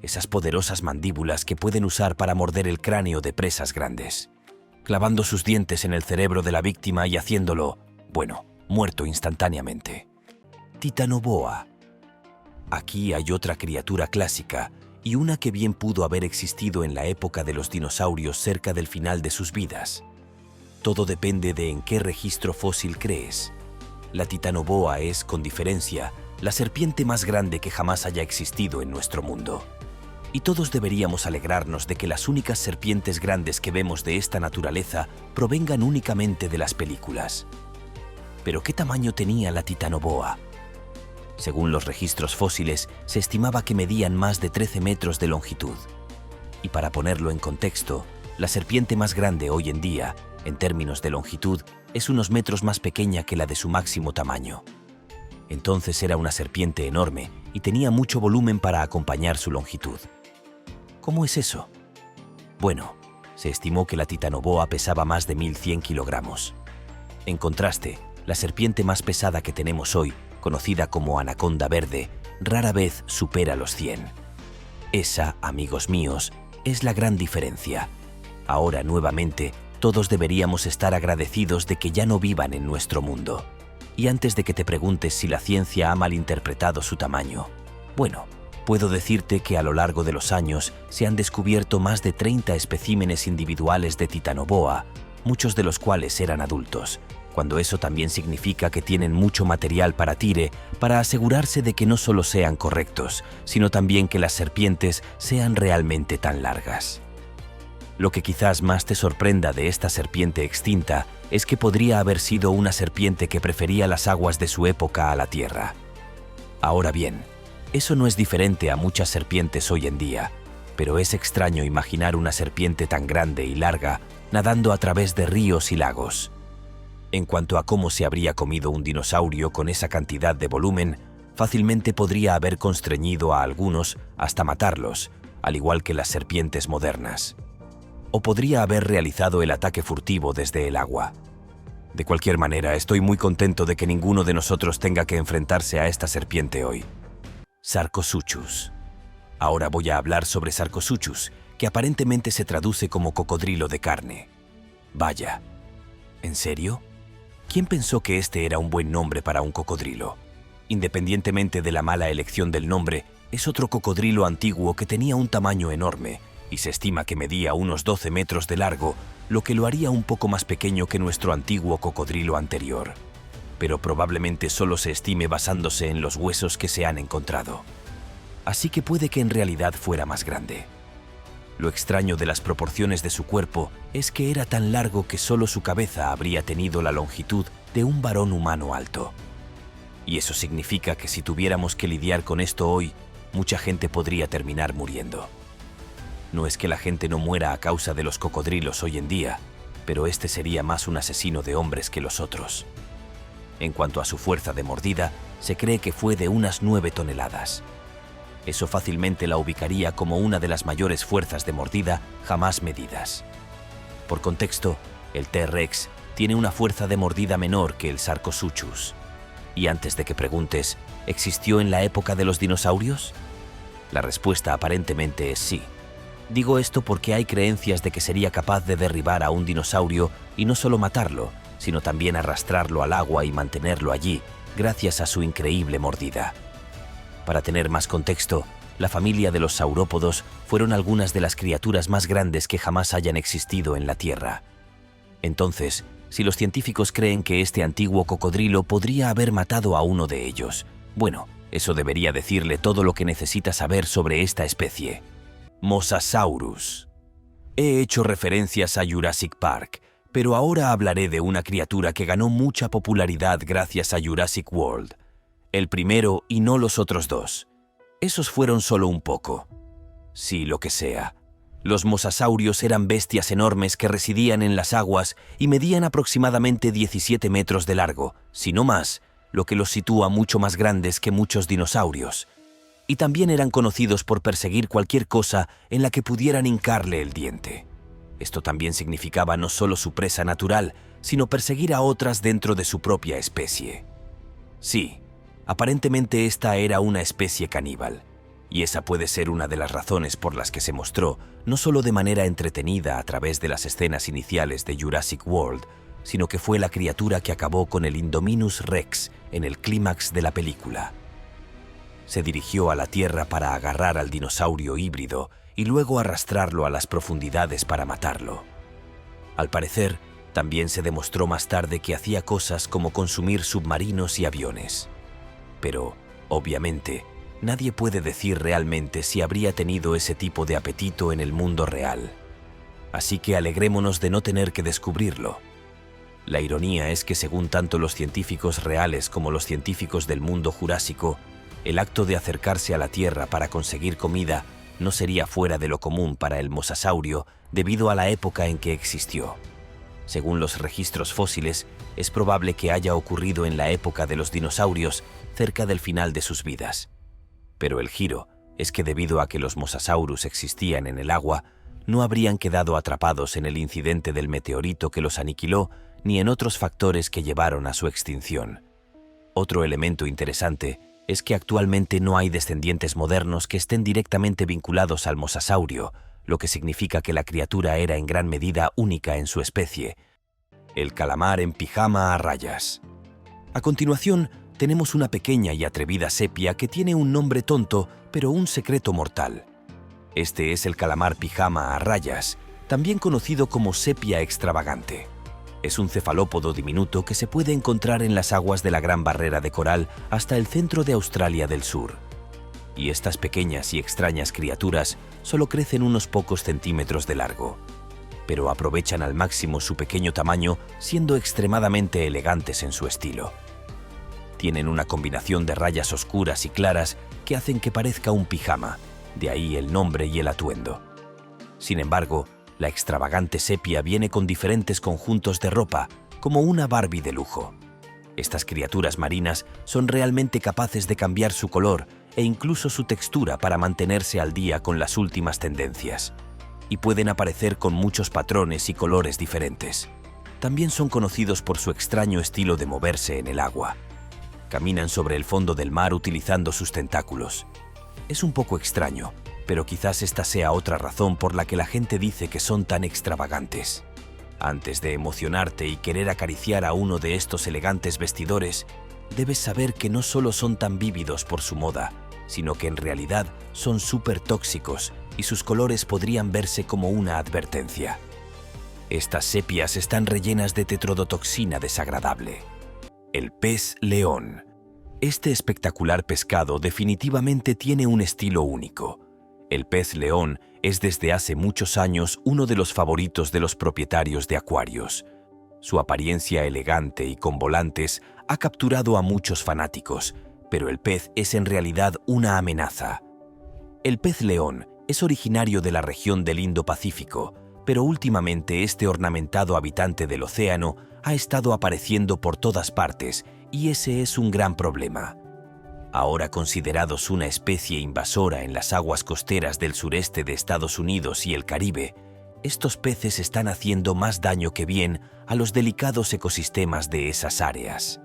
esas poderosas mandíbulas que pueden usar para morder el cráneo de presas grandes, clavando sus dientes en el cerebro de la víctima y haciéndolo, muerto instantáneamente. Titanoboa. Aquí hay otra criatura clásica y una que bien pudo haber existido en la época de los dinosaurios cerca del final de sus vidas. Todo depende de en qué registro fósil crees. La Titanoboa es, con diferencia, la serpiente más grande que jamás haya existido en nuestro mundo. Y todos deberíamos alegrarnos de que las únicas serpientes grandes que vemos de esta naturaleza provengan únicamente de las películas. ¿Pero qué tamaño tenía la Titanoboa? Según los registros fósiles, se estimaba que medían más de 13 metros de longitud. Y para ponerlo en contexto, la serpiente más grande hoy en día, en términos de longitud, es unos metros más pequeña que la de su máximo tamaño. Entonces era una serpiente enorme y tenía mucho volumen para acompañar su longitud. ¿Cómo es eso? Bueno, se estimó que la Titanoboa pesaba más de 1100 kilogramos. En contraste, la serpiente más pesada que tenemos hoy, conocida como anaconda verde, rara vez supera los 100. Esa, amigos míos, es la gran diferencia. Ahora, nuevamente, todos deberíamos estar agradecidos de que ya no vivan en nuestro mundo. Y antes de que te preguntes si la ciencia ha malinterpretado su tamaño, puedo decirte que a lo largo de los años se han descubierto más de 30 especímenes individuales de Titanoboa, muchos de los cuales eran adultos, cuando eso también significa que tienen mucho material para tire para asegurarse de que no solo sean correctos, sino también que las serpientes sean realmente tan largas. Lo que quizás más te sorprenda de esta serpiente extinta es que podría haber sido una serpiente que prefería las aguas de su época a la tierra. Ahora bien, eso no es diferente a muchas serpientes hoy en día, pero es extraño imaginar una serpiente tan grande y larga nadando a través de ríos y lagos. En cuanto a cómo se habría comido un dinosaurio con esa cantidad de volumen, fácilmente podría haber constreñido a algunos hasta matarlos, al igual que las serpientes modernas. O podría haber realizado el ataque furtivo desde el agua. De cualquier manera, estoy muy contento de que ninguno de nosotros tenga que enfrentarse a esta serpiente hoy. Sarcosuchus. Ahora voy a hablar sobre Sarcosuchus, que aparentemente se traduce como cocodrilo de carne. Vaya. ¿En serio? ¿Quién pensó que este era un buen nombre para un cocodrilo? Independientemente de la mala elección del nombre, es otro cocodrilo antiguo que tenía un tamaño enorme y se estima que medía unos 12 metros de largo, lo que lo haría un poco más pequeño que nuestro antiguo cocodrilo anterior. Pero probablemente solo se estime basándose en los huesos que se han encontrado. así que puede que en realidad fuera más grande. Lo extraño de las proporciones de su cuerpo es que era tan largo que solo su cabeza habría tenido la longitud de un varón humano alto. Y eso significa que si tuviéramos que lidiar con esto hoy, mucha gente podría terminar muriendo. No es que la gente no muera a causa de los cocodrilos hoy en día, pero este sería más un asesino de hombres que los otros. En cuanto a su fuerza de mordida, se cree que fue de unas 9 toneladas. Eso fácilmente la ubicaría como una de las mayores fuerzas de mordida jamás medidas. Por contexto, el T-Rex tiene una fuerza de mordida menor que el Sarcosuchus. Y antes de que preguntes, ¿existió en la época de los dinosaurios? La respuesta aparentemente es sí. Digo esto porque hay creencias de que sería capaz de derribar a un dinosaurio y no solo matarlo, sino también arrastrarlo al agua y mantenerlo allí, gracias a su increíble mordida. Para tener más contexto, la familia de los saurópodos fueron algunas de las criaturas más grandes que jamás hayan existido en la Tierra. Entonces, si los científicos creen que este antiguo cocodrilo podría haber matado a uno de ellos, bueno, eso debería decirle todo lo que necesita saber sobre esta especie. Mosasaurus. He hecho referencias a Jurassic Park, pero ahora hablaré de una criatura que ganó mucha popularidad gracias a Jurassic World. El primero y no los otros dos. Esos fueron solo un poco. Sí, lo que sea. Los mosasaurios eran bestias enormes que residían en las aguas y medían aproximadamente 17 metros de largo, si no más, lo que los sitúa mucho más grandes que muchos dinosaurios. Y también eran conocidos por perseguir cualquier cosa en la que pudieran hincarle el diente. Esto también significaba no solo su presa natural, sino perseguir a otras dentro de su propia especie. Sí, aparentemente esta era una especie caníbal, y esa puede ser una de las razones por las que se mostró, no solo de manera entretenida a través de las escenas iniciales de Jurassic World, sino que fue la criatura que acabó con el Indominus Rex en el clímax de la película. Se dirigió a la Tierra para agarrar al dinosaurio híbrido y luego arrastrarlo a las profundidades para matarlo. Al parecer, también se demostró más tarde que hacía cosas como consumir submarinos y aviones. Pero, obviamente, nadie puede decir realmente si habría tenido ese tipo de apetito en el mundo real. Así que alegrémonos de no tener que descubrirlo. La ironía es que según tanto los científicos reales como los científicos del mundo jurásico, el acto de acercarse a la Tierra para conseguir comida no sería fuera de lo común para el mosasaurio debido a la época en que existió. Según los registros fósiles, es probable que haya ocurrido en la época de los dinosaurios, cerca del final de sus vidas. Pero el giro es que debido a que los mosasaurus existían en el agua, no habrían quedado atrapados en el incidente del meteorito que los aniquiló ni en otros factores que llevaron a su extinción. Otro elemento interesante es que actualmente no hay descendientes modernos que estén directamente vinculados al mosasaurio, lo que significa que la criatura era en gran medida única en su especie. El calamar en pijama a rayas. A continuación, tenemos una pequeña y atrevida sepia que tiene un nombre tonto, pero un secreto mortal. Este es el calamar pijama a rayas, también conocido como sepia extravagante. Es un cefalópodo diminuto que se puede encontrar en las aguas de la Gran Barrera de Coral hasta el centro de Australia del Sur. Y estas pequeñas y extrañas criaturas solo crecen unos pocos centímetros de largo, pero aprovechan al máximo su pequeño tamaño siendo extremadamente elegantes en su estilo. Tienen una combinación de rayas oscuras y claras que hacen que parezca un pijama, de ahí el nombre y el atuendo. Sin embargo, la extravagante sepia viene con diferentes conjuntos de ropa, como una Barbie de lujo. Estas criaturas marinas son realmente capaces de cambiar su color e incluso su textura para mantenerse al día con las últimas tendencias, y pueden aparecer con muchos patrones y colores diferentes. También son conocidos por su extraño estilo de moverse en el agua. Caminan sobre el fondo del mar utilizando sus tentáculos. Es un poco extraño, pero quizás esta sea otra razón por la que la gente dice que son tan extravagantes. Antes de emocionarte y querer acariciar a uno de estos elegantes vestidores, debes saber que no solo son tan vívidos por su moda, sino que en realidad son súper tóxicos y sus colores podrían verse como una advertencia. Estas sepias están rellenas de tetrodotoxina desagradable. El pez león. Este espectacular pescado definitivamente tiene un estilo único. El pez león es desde hace muchos años uno de los favoritos de los propietarios de acuarios. Su apariencia elegante y con volantes ha capturado a muchos fanáticos, pero el pez es en realidad una amenaza. El pez león es originario de la región del Indo-Pacífico, pero últimamente este ornamentado habitante del océano ha estado apareciendo por todas partes y ese es un gran problema. Ahora considerados una especie invasora en las aguas costeras del sureste de Estados Unidos y el Caribe, estos peces están haciendo más daño que bien a los delicados ecosistemas de esas áreas.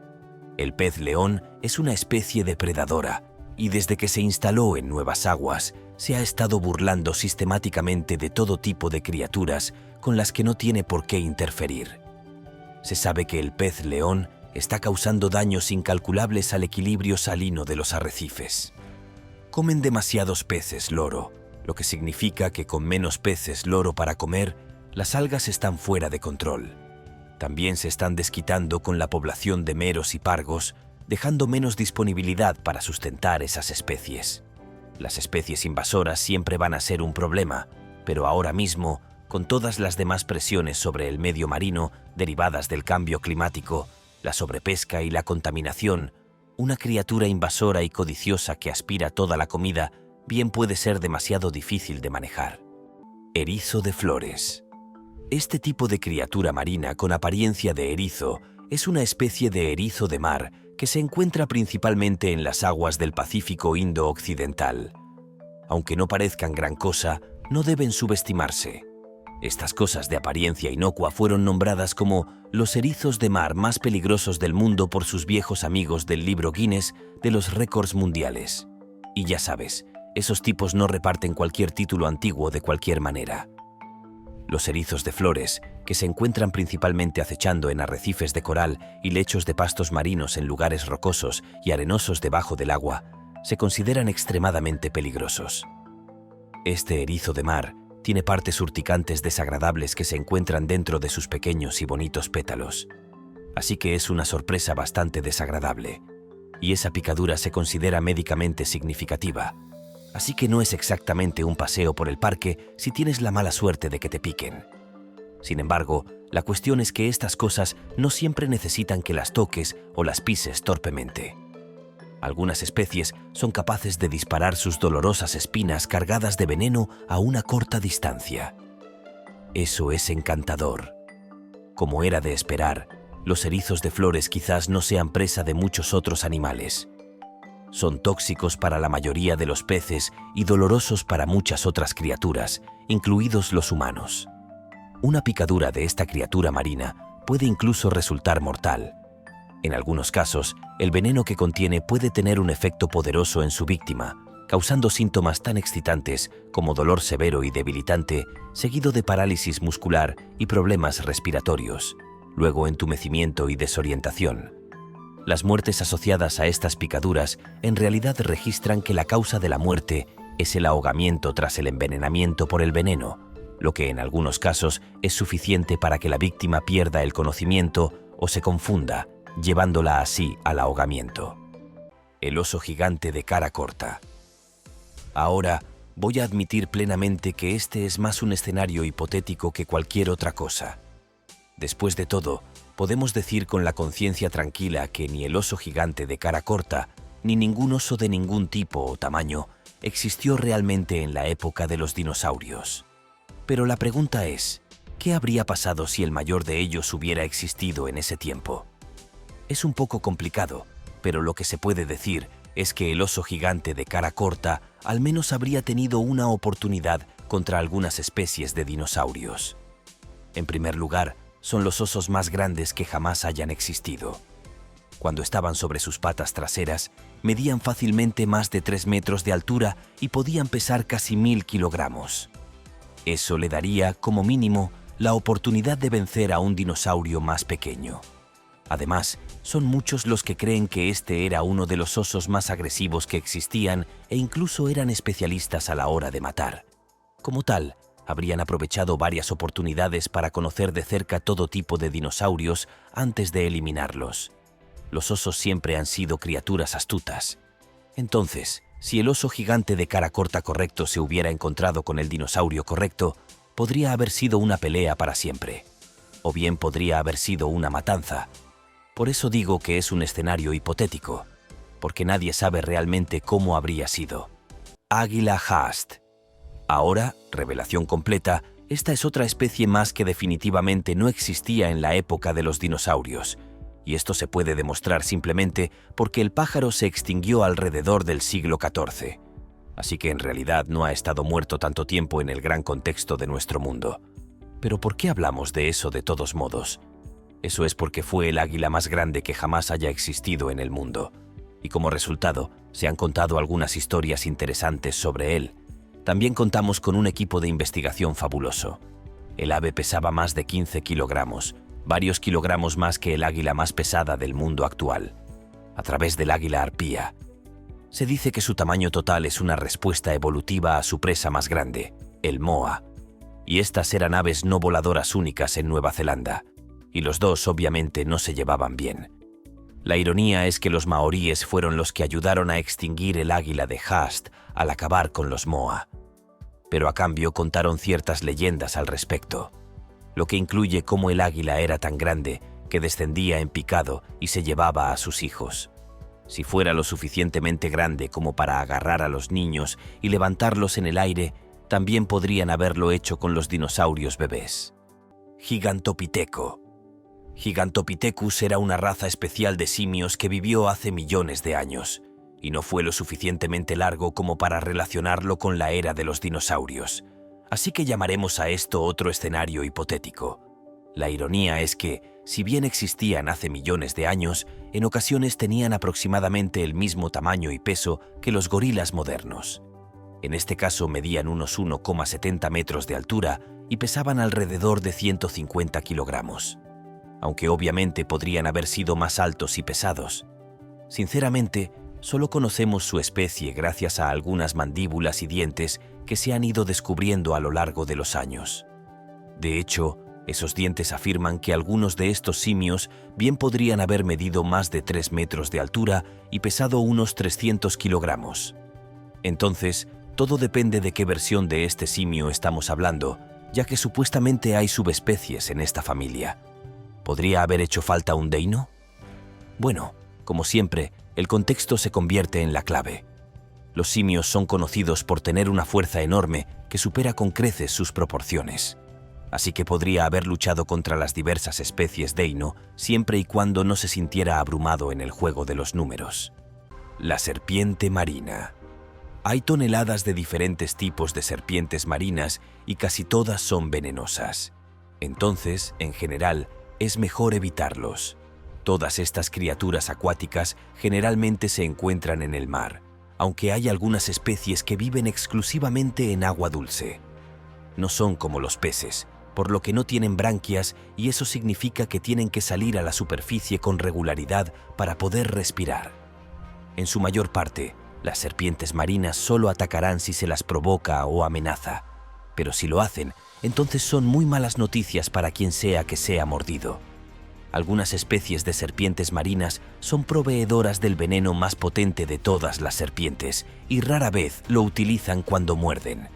El pez león es una especie depredadora y desde que se instaló en nuevas aguas, se ha estado burlando sistemáticamente de todo tipo de criaturas con las que no tiene por qué interferir. Se sabe que el pez león está causando daños incalculables al equilibrio salino de los arrecifes. Comen demasiados peces loro, lo que significa que con menos peces loro para comer, las algas están fuera de control. También se están desquitando con la población de meros y pargos, dejando menos disponibilidad para sustentar esas especies. Las especies invasoras siempre van a ser un problema, pero ahora mismo, con todas las demás presiones sobre el medio marino derivadas del cambio climático, la sobrepesca y la contaminación, una criatura invasora y codiciosa que aspira toda la comida bien puede ser demasiado difícil de manejar. Erizo de flores. Este tipo de criatura marina con apariencia de erizo es una especie de erizo de mar que se encuentra principalmente en las aguas del Pacífico Indo-Occidental. Aunque no parezcan gran cosa, no deben subestimarse. Estas cosas de apariencia inocua fueron nombradas como los erizos de mar más peligrosos del mundo por sus viejos amigos del libro Guinness de los récords mundiales. Y ya sabes, esos tipos no reparten cualquier título antiguo de cualquier manera. Los erizos de flores, que se encuentran principalmente acechando en arrecifes de coral y lechos de pastos marinos en lugares rocosos y arenosos debajo del agua, se consideran extremadamente peligrosos. Este erizo de mar tiene partes urticantes desagradables que se encuentran dentro de sus pequeños y bonitos pétalos. Así que es una sorpresa bastante desagradable. Y esa picadura se considera médicamente significativa. Así que no es exactamente un paseo por el parque si tienes la mala suerte de que te piquen. Sin embargo, la cuestión es que estas cosas no siempre necesitan que las toques o las pises torpemente. Algunas especies son capaces de disparar sus dolorosas espinas cargadas de veneno a una corta distancia. Eso es encantador. Como era de esperar, los erizos de flores quizás no sean presa de muchos otros animales. Son tóxicos para la mayoría de los peces y dolorosos para muchas otras criaturas, incluidos los humanos. Una picadura de esta criatura marina puede incluso resultar mortal. En algunos casos, el veneno que contiene puede tener un efecto poderoso en su víctima, causando síntomas tan excitantes como dolor severo y debilitante, seguido de parálisis muscular y problemas respiratorios, luego entumecimiento y desorientación. Las muertes asociadas a estas picaduras en realidad registran que la causa de la muerte es el ahogamiento tras el envenenamiento por el veneno, lo que en algunos casos es suficiente para que la víctima pierda el conocimiento o se confunda, llevándola así al ahogamiento. El oso gigante de cara corta. Ahora, voy a admitir plenamente que este es más un escenario hipotético que cualquier otra cosa. Después de todo, podemos decir con la conciencia tranquila que ni el oso gigante de cara corta, ni ningún oso de ningún tipo o tamaño existió realmente en la época de los dinosaurios. Pero la pregunta es, ¿qué habría pasado si el mayor de ellos hubiera existido en ese tiempo? Es un poco complicado, pero lo que se puede decir es que el oso gigante de cara corta al menos habría tenido una oportunidad contra algunas especies de dinosaurios. En primer lugar, son los osos más grandes que jamás hayan existido. Cuando estaban sobre sus patas traseras, medían fácilmente más de 3 metros de altura y podían pesar casi 1000 kilogramos. Eso le daría, como mínimo, la oportunidad de vencer a un dinosaurio más pequeño. Además, son muchos los que creen que este era uno de los osos más agresivos que existían e incluso eran especialistas a la hora de matar. Como tal, habrían aprovechado varias oportunidades para conocer de cerca todo tipo de dinosaurios antes de eliminarlos. los osos siempre han sido criaturas astutas. Entonces, si el oso gigante de cara corta correcto se hubiera encontrado con el dinosaurio correcto, podría haber sido una pelea para siempre. O bien podría haber sido una matanza. Por eso digo que es un escenario hipotético, porque nadie sabe realmente cómo habría sido. Águila Haast. Ahora, revelación completa, esta es otra especie más que definitivamente no existía en la época de los dinosaurios, y esto se puede demostrar simplemente porque el pájaro se extinguió alrededor del siglo XIV. Así que en realidad no ha estado muerto tanto tiempo en el gran contexto de nuestro mundo. Pero ¿por qué hablamos de eso de todos modos? Eso es porque fue el águila más grande que jamás haya existido en el mundo, y como resultado, se han contado algunas historias interesantes sobre él. También contamos con un equipo de investigación fabuloso. El ave pesaba más de 15 kilogramos, varios kilogramos más que el águila más pesada del mundo actual. A través del águila arpía. Se dice que su tamaño total es una respuesta evolutiva a su presa más grande, el moa. Y estas eran aves no voladoras únicas en Nueva Zelanda. Y los dos obviamente no se llevaban bien. La ironía es que los maoríes fueron los que ayudaron a extinguir el águila de Haast al acabar con los moa. Pero a cambio contaron ciertas leyendas al respecto, lo que incluye cómo el águila era tan grande que descendía en picado y se llevaba a sus hijos. Si fuera lo suficientemente grande como para agarrar a los niños y levantarlos en el aire, también podrían haberlo hecho con los dinosaurios bebés. Gigantopithecus. Gigantopithecus era una raza especial de simios que vivió hace millones de años, y no fue lo suficientemente largo como para relacionarlo con la era de los dinosaurios. Así que llamaremos a esto otro escenario hipotético. La ironía es que, si bien existían hace millones de años, en ocasiones tenían aproximadamente el mismo tamaño y peso que los gorilas modernos. En este caso medían unos 1,70 metros de altura y pesaban alrededor de 150 kilogramos. Aunque obviamente podrían haber sido más altos y pesados. Sinceramente, solo conocemos su especie gracias a algunas mandíbulas y dientes que se han ido descubriendo a lo largo de los años. De hecho, esos dientes afirman que algunos de estos simios bien podrían haber medido más de 3 metros de altura y pesado unos 300 kilogramos. Entonces, todo depende de qué versión de este simio estamos hablando, ya que supuestamente hay subespecies en esta familia. ¿Podría haber hecho falta un deino? Bueno, como siempre, el contexto se convierte en la clave. Los simios son conocidos por tener una fuerza enorme que supera con creces sus proporciones. Así que podría haber luchado contra las diversas especies deino siempre y cuando no se sintiera abrumado en el juego de los números. La serpiente marina. Hay toneladas de diferentes tipos de serpientes marinas y casi todas son venenosas. Entonces, en general, es mejor evitarlos. Todas estas criaturas acuáticas generalmente se encuentran en el mar, aunque hay algunas especies que viven exclusivamente en agua dulce. No son como los peces, por lo que no tienen branquias y eso significa que tienen que salir a la superficie con regularidad para poder respirar. En su mayor parte, las serpientes marinas solo atacarán si se las provoca o amenaza, pero si lo hacen, entonces son muy malas noticias para quien sea que sea mordido. Algunas especies de serpientes marinas son proveedoras del veneno más potente de todas las serpientes y rara vez lo utilizan cuando muerden.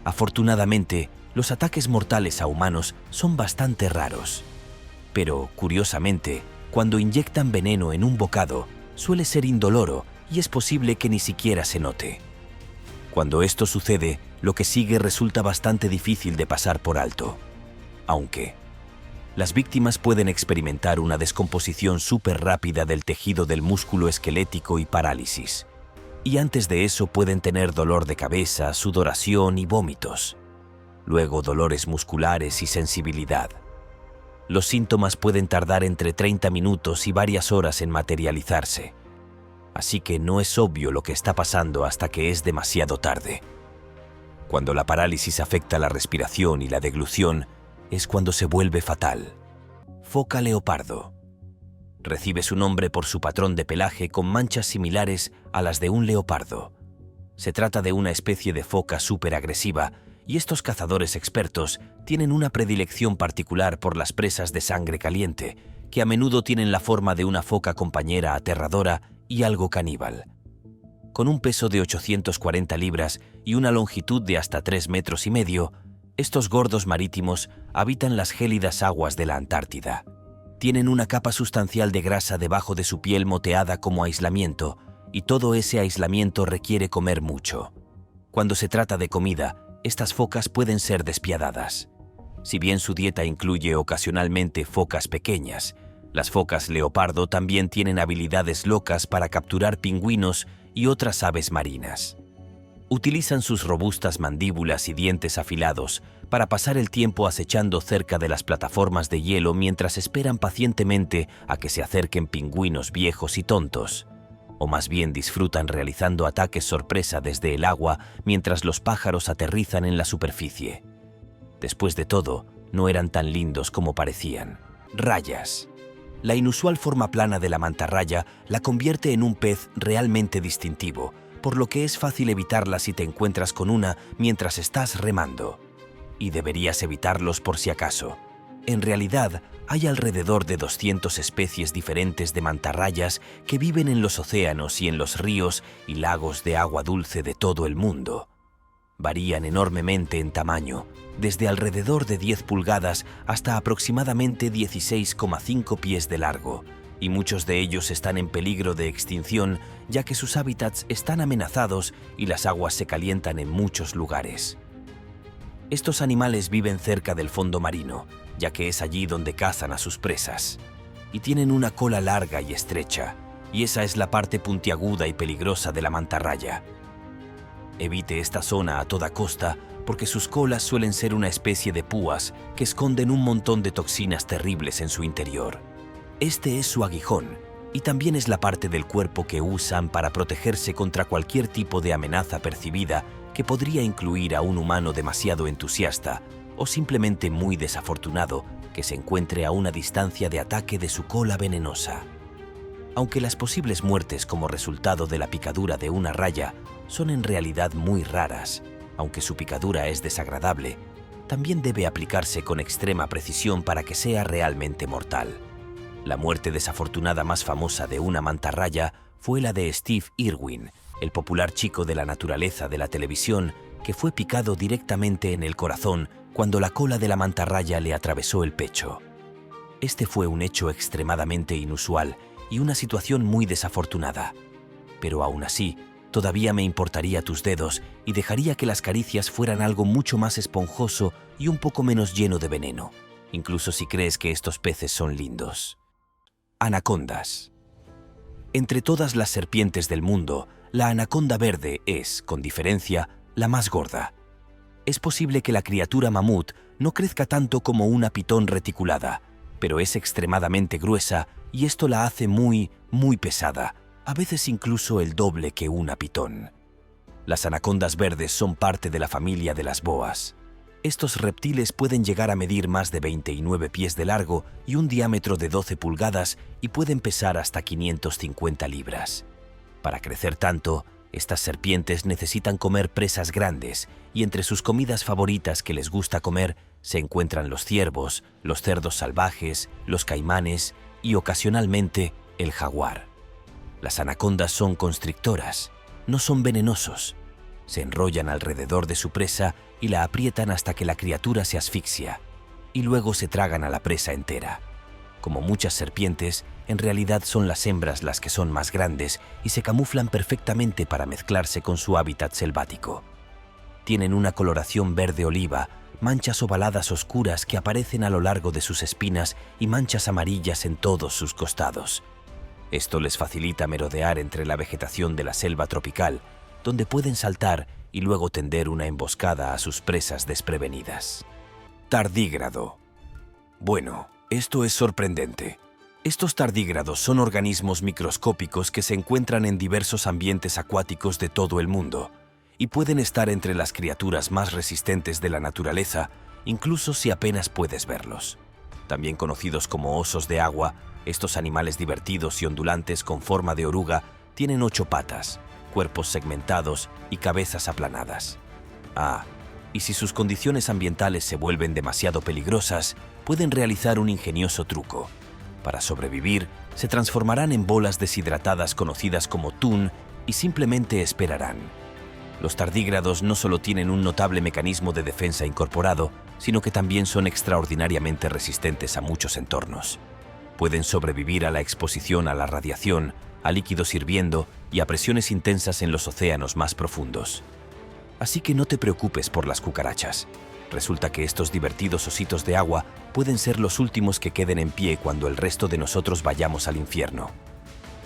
Afortunadamente, los ataques mortales a humanos son bastante raros. Pero, curiosamente, cuando inyectan veneno en un bocado, suele ser indoloro y es posible que ni siquiera se note. Cuando esto sucede, lo que sigue resulta bastante difícil de pasar por alto. Aunque las víctimas pueden experimentar una descomposición súper rápida del tejido del músculo esquelético y parálisis. Y antes de eso pueden tener dolor de cabeza, sudoración y vómitos. Luego dolores musculares y sensibilidad. Los síntomas pueden tardar entre 30 minutos y varias horas en materializarse. Así que no es obvio lo que está pasando hasta que es demasiado tarde. Cuando la parálisis afecta la respiración y la deglución, es cuando se vuelve fatal. Foca leopardo. Recibe su nombre por su patrón de pelaje con manchas similares a las de un leopardo. Se trata de una especie de foca superagresiva y estos cazadores expertos tienen una predilección particular por las presas de sangre caliente, que a menudo tienen la forma de una foca compañera aterradora y algo caníbal. Con un peso de 840 libras y una longitud de hasta 3,5 metros, estos gordos marítimos habitan las gélidas aguas de la Antártida. Tienen una capa sustancial de grasa debajo de su piel moteada como aislamiento, y todo ese aislamiento requiere comer mucho. Cuando se trata de comida, estas focas pueden ser despiadadas. Si bien su dieta incluye ocasionalmente focas pequeñas, las focas leopardo también tienen habilidades locas para capturar pingüinos y otras aves marinas. Utilizan sus robustas mandíbulas y dientes afilados para pasar el tiempo acechando cerca de las plataformas de hielo mientras esperan pacientemente a que se acerquen pingüinos viejos y tontos, o más bien disfrutan realizando ataques sorpresa desde el agua mientras los pájaros aterrizan en la superficie. Después de todo, no eran tan lindos como parecían. Rayas. La inusual forma plana de la mantarraya la convierte en un pez realmente distintivo, por lo que es fácil evitarla si te encuentras con una mientras estás remando. Y deberías evitarlos por si acaso. En realidad, hay alrededor de 200 especies diferentes de mantarrayas que viven en los océanos y en los ríos y lagos de agua dulce de todo el mundo. Varían enormemente en tamaño, desde alrededor de 10 pulgadas hasta aproximadamente 16,5 pies de largo, y muchos de ellos están en peligro de extinción ya que sus hábitats están amenazados y las aguas se calientan en muchos lugares. Estos animales viven cerca del fondo marino, ya que es allí donde cazan a sus presas, y tienen una cola larga y estrecha, y esa es la parte puntiaguda y peligrosa de la mantarraya. Evite esta zona a toda costa porque sus colas suelen ser una especie de púas que esconden un montón de toxinas terribles en su interior. Este es su aguijón, y también es la parte del cuerpo que usan para protegerse contra cualquier tipo de amenaza percibida que podría incluir a un humano demasiado entusiasta o simplemente muy desafortunado que se encuentre a una distancia de ataque de su cola venenosa. Aunque las posibles muertes como resultado de la picadura de una raya son en realidad muy raras, aunque su picadura es desagradable, también debe aplicarse con extrema precisión para que sea realmente mortal. La muerte desafortunada más famosa de una mantarraya fue la de Steve Irwin, el popular chico de la naturaleza de la televisión, que fue picado directamente en el corazón cuando la cola de la mantarraya le atravesó el pecho. Este fue un hecho extremadamente inusual y una situación muy desafortunada. Pero aún así, todavía me importaría tus dedos y dejaría que las caricias fueran algo mucho más esponjoso y un poco menos lleno de veneno, incluso si crees que estos peces son lindos. Anacondas. Entre todas las serpientes del mundo, la anaconda verde es, con diferencia, la más gorda. Es posible que la criatura mamut no crezca tanto como una pitón reticulada, pero es extremadamente gruesa y esto la hace muy, muy pesada, a veces incluso el doble que una pitón. Las anacondas verdes son parte de la familia de las boas. Estos reptiles pueden llegar a medir más de 29 pies de largo y un diámetro de 12 pulgadas y pueden pesar hasta 550 libras. Para crecer tanto, estas serpientes necesitan comer presas grandes y entre sus comidas favoritas que les gusta comer se encuentran los ciervos, los cerdos salvajes, los caimanes y ocasionalmente el jaguar. Las anacondas son constrictoras, no son venenosos. Se enrollan alrededor de su presa y la aprietan hasta que la criatura se asfixia, y luego se tragan a la presa entera. Como muchas serpientes, en realidad son las hembras las que son más grandes y se camuflan perfectamente para mezclarse con su hábitat selvático. Tienen una coloración verde oliva, manchas ovaladas oscuras que aparecen a lo largo de sus espinas y manchas amarillas en todos sus costados. Esto les facilita merodear entre la vegetación de la selva tropical, donde pueden saltar y luego tender una emboscada a sus presas desprevenidas. Tardígrado. Bueno, esto es sorprendente. Estos tardígrados son organismos microscópicos que se encuentran en diversos ambientes acuáticos de todo el mundo y pueden estar entre las criaturas más resistentes de la naturaleza, incluso si apenas puedes verlos. También conocidos como osos de agua, estos animales divertidos y ondulantes con forma de oruga tienen 8 patas, cuerpos segmentados y cabezas aplanadas. Y si sus condiciones ambientales se vuelven demasiado peligrosas, pueden realizar un ingenioso truco. Para sobrevivir, se transformarán en bolas deshidratadas conocidas como tun y simplemente esperarán. Los tardígrados no solo tienen un notable mecanismo de defensa incorporado, sino que también son extraordinariamente resistentes a muchos entornos. Pueden sobrevivir a la exposición a la radiación, a líquidos hirviendo y a presiones intensas en los océanos más profundos. Así que no te preocupes por las cucarachas. Resulta que estos divertidos ositos de agua pueden ser los últimos que queden en pie cuando el resto de nosotros vayamos al infierno.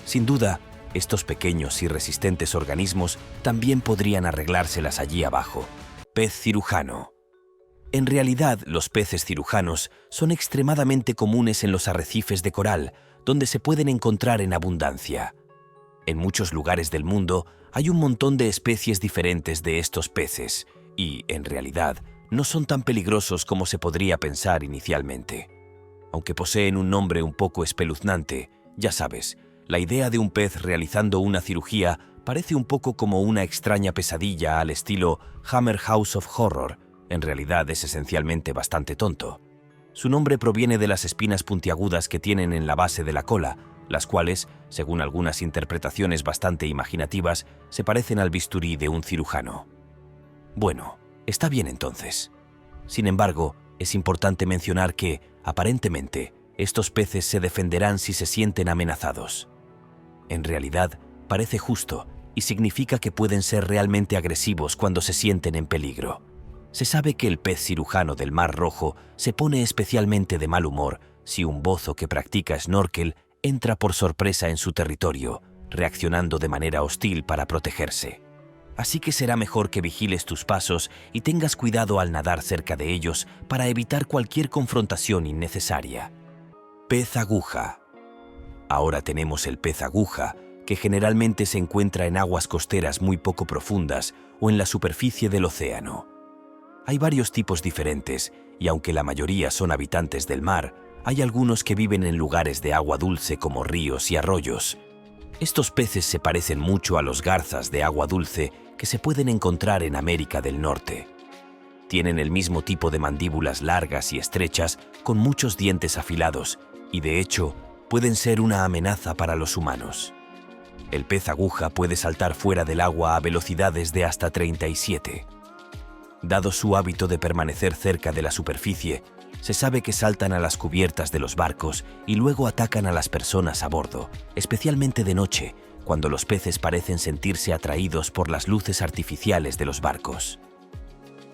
Sin duda, estos pequeños y resistentes organismos también podrían arreglárselas allí abajo. Pez cirujano. En realidad, los peces cirujanos son extremadamente comunes en los arrecifes de coral, donde se pueden encontrar en abundancia. En muchos lugares del mundo hay un montón de especies diferentes de estos peces y, en realidad, no son tan peligrosos como se podría pensar inicialmente. Aunque poseen un nombre un poco espeluznante, ya sabes, la idea de un pez realizando una cirugía parece un poco como una extraña pesadilla al estilo Hammer House of Horror. En realidad es esencialmente bastante tonto. Su nombre proviene de las espinas puntiagudas que tienen en la base de la cola, las cuales, según algunas interpretaciones bastante imaginativas, se parecen al bisturí de un cirujano. Bueno, está bien entonces. Sin embargo, es importante mencionar que, aparentemente, estos peces se defenderán si se sienten amenazados. En realidad, parece justo y significa que pueden ser realmente agresivos cuando se sienten en peligro. Se sabe que el pez cirujano del Mar Rojo se pone especialmente de mal humor si un bozo que practica snorkel entra por sorpresa en su territorio, reaccionando de manera hostil para protegerse. Así que será mejor que vigiles tus pasos y tengas cuidado al nadar cerca de ellos para evitar cualquier confrontación innecesaria. Pez aguja. Ahora tenemos el pez aguja, que generalmente se encuentra en aguas costeras muy poco profundas o en la superficie del océano. Hay varios tipos diferentes, y aunque la mayoría son habitantes del mar, hay algunos que viven en lugares de agua dulce como ríos y arroyos. Estos peces se parecen mucho a los garzas de agua dulce que se pueden encontrar en América del Norte. Tienen el mismo tipo de mandíbulas largas y estrechas con muchos dientes afilados y, de hecho, pueden ser una amenaza para los humanos. El pez aguja puede saltar fuera del agua a velocidades de hasta 37. Dado su hábito de permanecer cerca de la superficie, se sabe que saltan a las cubiertas de los barcos y luego atacan a las personas a bordo, especialmente de noche, cuando los peces parecen sentirse atraídos por las luces artificiales de los barcos.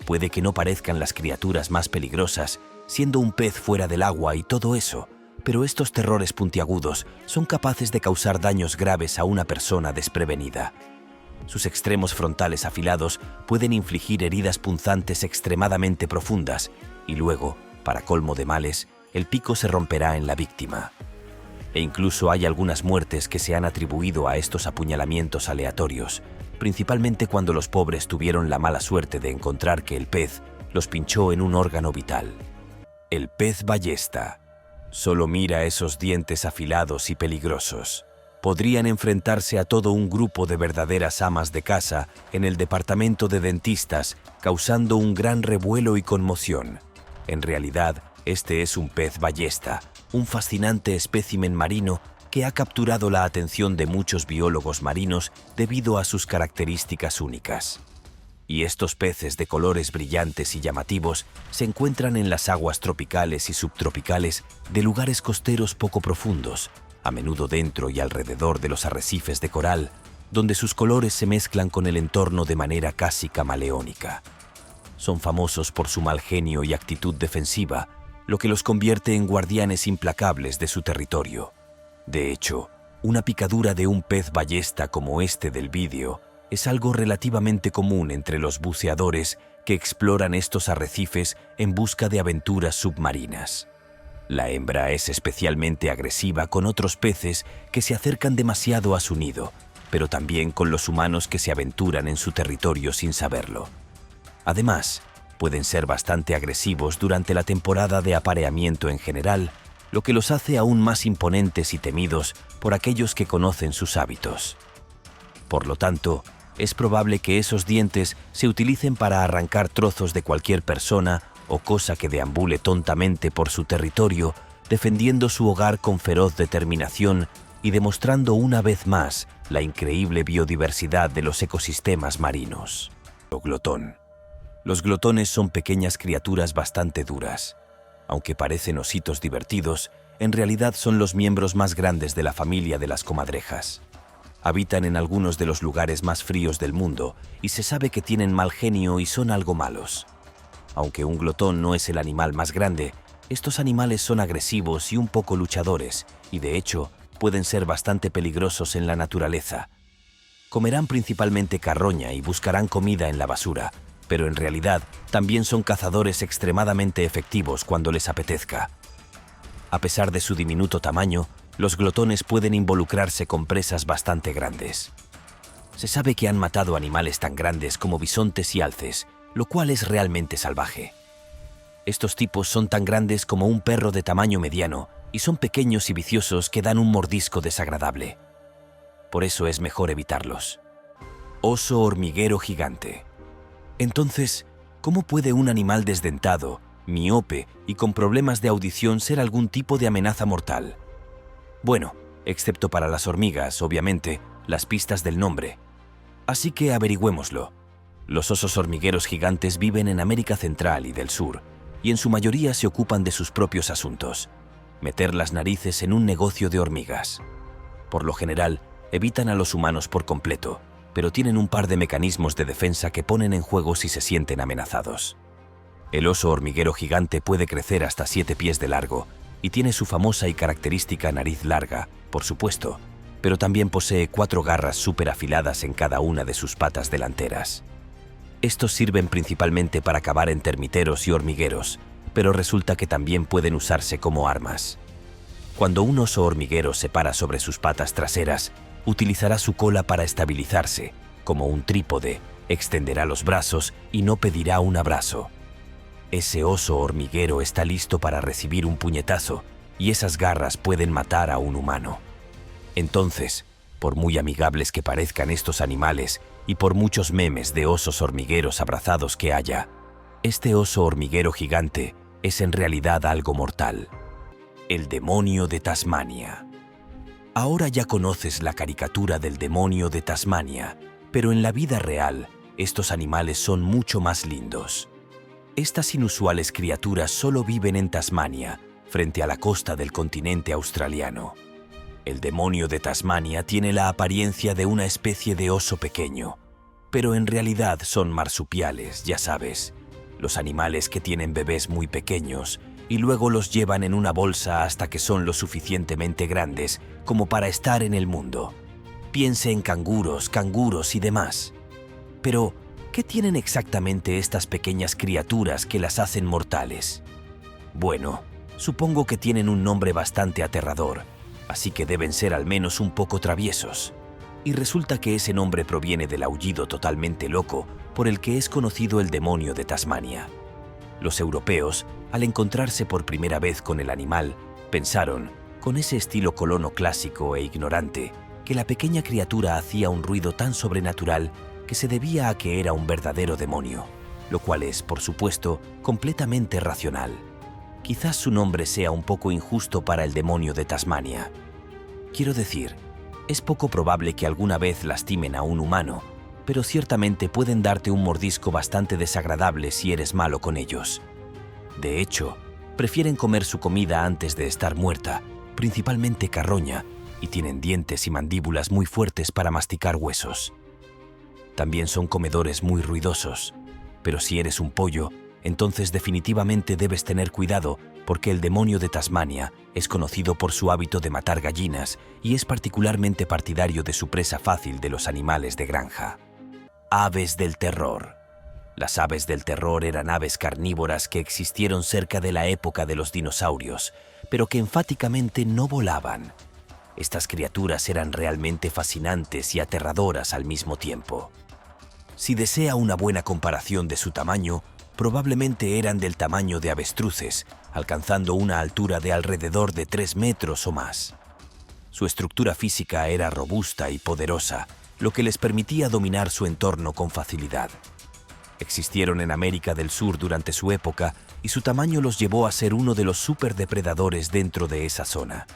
Puede que no parezcan las criaturas más peligrosas, siendo un pez fuera del agua y todo eso, pero estos terrores puntiagudos son capaces de causar daños graves a una persona desprevenida. Sus extremos frontales afilados pueden infligir heridas punzantes extremadamente profundas y luego, para colmo de males, el pico se romperá en la víctima. E incluso hay algunas muertes que se han atribuido a estos apuñalamientos aleatorios, principalmente cuando los pobres tuvieron la mala suerte de encontrar que el pez los pinchó en un órgano vital. El pez ballesta. Solo mira esos dientes afilados y peligrosos. Podrían enfrentarse a todo un grupo de verdaderas amas de casa en el departamento de dentistas, causando un gran revuelo y conmoción. En realidad, este es un pez ballesta, un fascinante espécimen marino que ha capturado la atención de muchos biólogos marinos debido a sus características únicas. Y estos peces de colores brillantes y llamativos se encuentran en las aguas tropicales y subtropicales de lugares costeros poco profundos, a menudo dentro y alrededor de los arrecifes de coral, donde sus colores se mezclan con el entorno de manera casi camaleónica. Son famosos por su mal genio y actitud defensiva, lo que los convierte en guardianes implacables de su territorio. De hecho, una picadura de un pez ballesta como este del vídeo es algo relativamente común entre los buceadores que exploran estos arrecifes en busca de aventuras submarinas. La hembra es especialmente agresiva con otros peces que se acercan demasiado a su nido, pero también con los humanos que se aventuran en su territorio sin saberlo. Además, pueden ser bastante agresivos durante la temporada de apareamiento en general, lo que los hace aún más imponentes y temidos por aquellos que conocen sus hábitos. Por lo tanto, es probable que esos dientes se utilicen para arrancar trozos de cualquier persona o cosa que deambule tontamente por su territorio defendiendo su hogar con feroz determinación y demostrando una vez más la increíble biodiversidad de los ecosistemas marinos. Glotón. Los glotones son pequeñas criaturas bastante duras. Aunque parecen ositos divertidos, en realidad son los miembros más grandes de la familia de las comadrejas. Habitan en algunos de los lugares más fríos del mundo y se sabe que tienen mal genio y son algo malos. Aunque un glotón no es el animal más grande, estos animales son agresivos y un poco luchadores, y de hecho pueden ser bastante peligrosos en la naturaleza. Comerán principalmente carroña y buscarán comida en la basura, pero en realidad también son cazadores extremadamente efectivos cuando les apetezca. A pesar de su diminuto tamaño, los glotones pueden involucrarse con presas bastante grandes. Se sabe que han matado animales tan grandes como bisontes y alces, lo cual es realmente salvaje. Estos tipos son tan grandes como un perro de tamaño mediano y son pequeños y viciosos que dan un mordisco desagradable. Por eso es mejor evitarlos. Oso hormiguero gigante. Entonces, ¿cómo puede un animal desdentado, miope y con problemas de audición ser algún tipo de amenaza mortal? Bueno, excepto para las hormigas, obviamente, las pistas del nombre. Así que averigüémoslo. Los osos hormigueros gigantes viven en América Central y del Sur, y en su mayoría se ocupan de sus propios asuntos, meter las narices en un negocio de hormigas. Por lo general, evitan a los humanos por completo, pero tienen un par de mecanismos de defensa que ponen en juego si se sienten amenazados. El oso hormiguero gigante puede crecer hasta 7 pies de largo y tiene su famosa y característica nariz larga, por supuesto, pero también posee 4 garras súper afiladas en cada una de sus patas delanteras. Estos sirven principalmente para cavar en termiteros y hormigueros, pero resulta que también pueden usarse como armas. Cuando un oso hormiguero se para sobre sus patas traseras, utilizará su cola para estabilizarse, como un trípode, extenderá los brazos y no pedirá un abrazo. Ese oso hormiguero está listo para recibir un puñetazo y esas garras pueden matar a un humano. Entonces, por muy amigables que parezcan estos animales y por muchos memes de osos hormigueros abrazados que haya, este oso hormiguero gigante es en realidad algo mortal. El demonio de Tasmania. Ahora ya conoces la caricatura del demonio de Tasmania, pero en la vida real, estos animales son mucho más lindos. Estas inusuales criaturas solo viven en Tasmania, frente a la costa del continente australiano. El demonio de Tasmania tiene la apariencia de una especie de oso pequeño, pero en realidad son marsupiales, ya sabes, los animales que tienen bebés muy pequeños y luego los llevan en una bolsa hasta que son lo suficientemente grandes como para estar en el mundo. Piense en canguros y demás. Pero, ¿qué tienen exactamente estas pequeñas criaturas que las hacen mortales? Bueno, supongo que tienen un nombre bastante aterrador, así que deben ser al menos un poco traviesos. Y resulta que ese nombre proviene del aullido totalmente loco por el que es conocido el demonio de Tasmania. Los europeos, al encontrarse por primera vez con el animal, pensaron, con ese estilo colono clásico e ignorante, que la pequeña criatura hacía un ruido tan sobrenatural que se debía a que era un verdadero demonio, lo cual es, por supuesto, completamente racional. Quizás su nombre sea un poco injusto para el demonio de Tasmania. Quiero decir, es poco probable que alguna vez lastimen a un humano, pero ciertamente pueden darte un mordisco bastante desagradable si eres malo con ellos. De hecho, prefieren comer su comida antes de estar muerta, principalmente carroña, y tienen dientes y mandíbulas muy fuertes para masticar huesos. También son comedores muy ruidosos, pero si eres un pollo, entonces definitivamente debes tener cuidado porque el demonio de Tasmania es conocido por su hábito de matar gallinas y es particularmente partidario de su presa fácil de los animales de granja. Aves del terror. Las aves del terror eran aves carnívoras que existieron cerca de la época de los dinosaurios, pero que enfáticamente no volaban. Estas criaturas eran realmente fascinantes y aterradoras al mismo tiempo. Si desea una buena comparación de su tamaño, probablemente eran del tamaño de avestruces, alcanzando una altura de alrededor de 3 metros o más. Su estructura física era robusta y poderosa, lo que les permitía dominar su entorno con facilidad. Existieron en América del Sur durante su época y su tamaño los llevó a ser uno de los superdepredadores dentro de esa zona.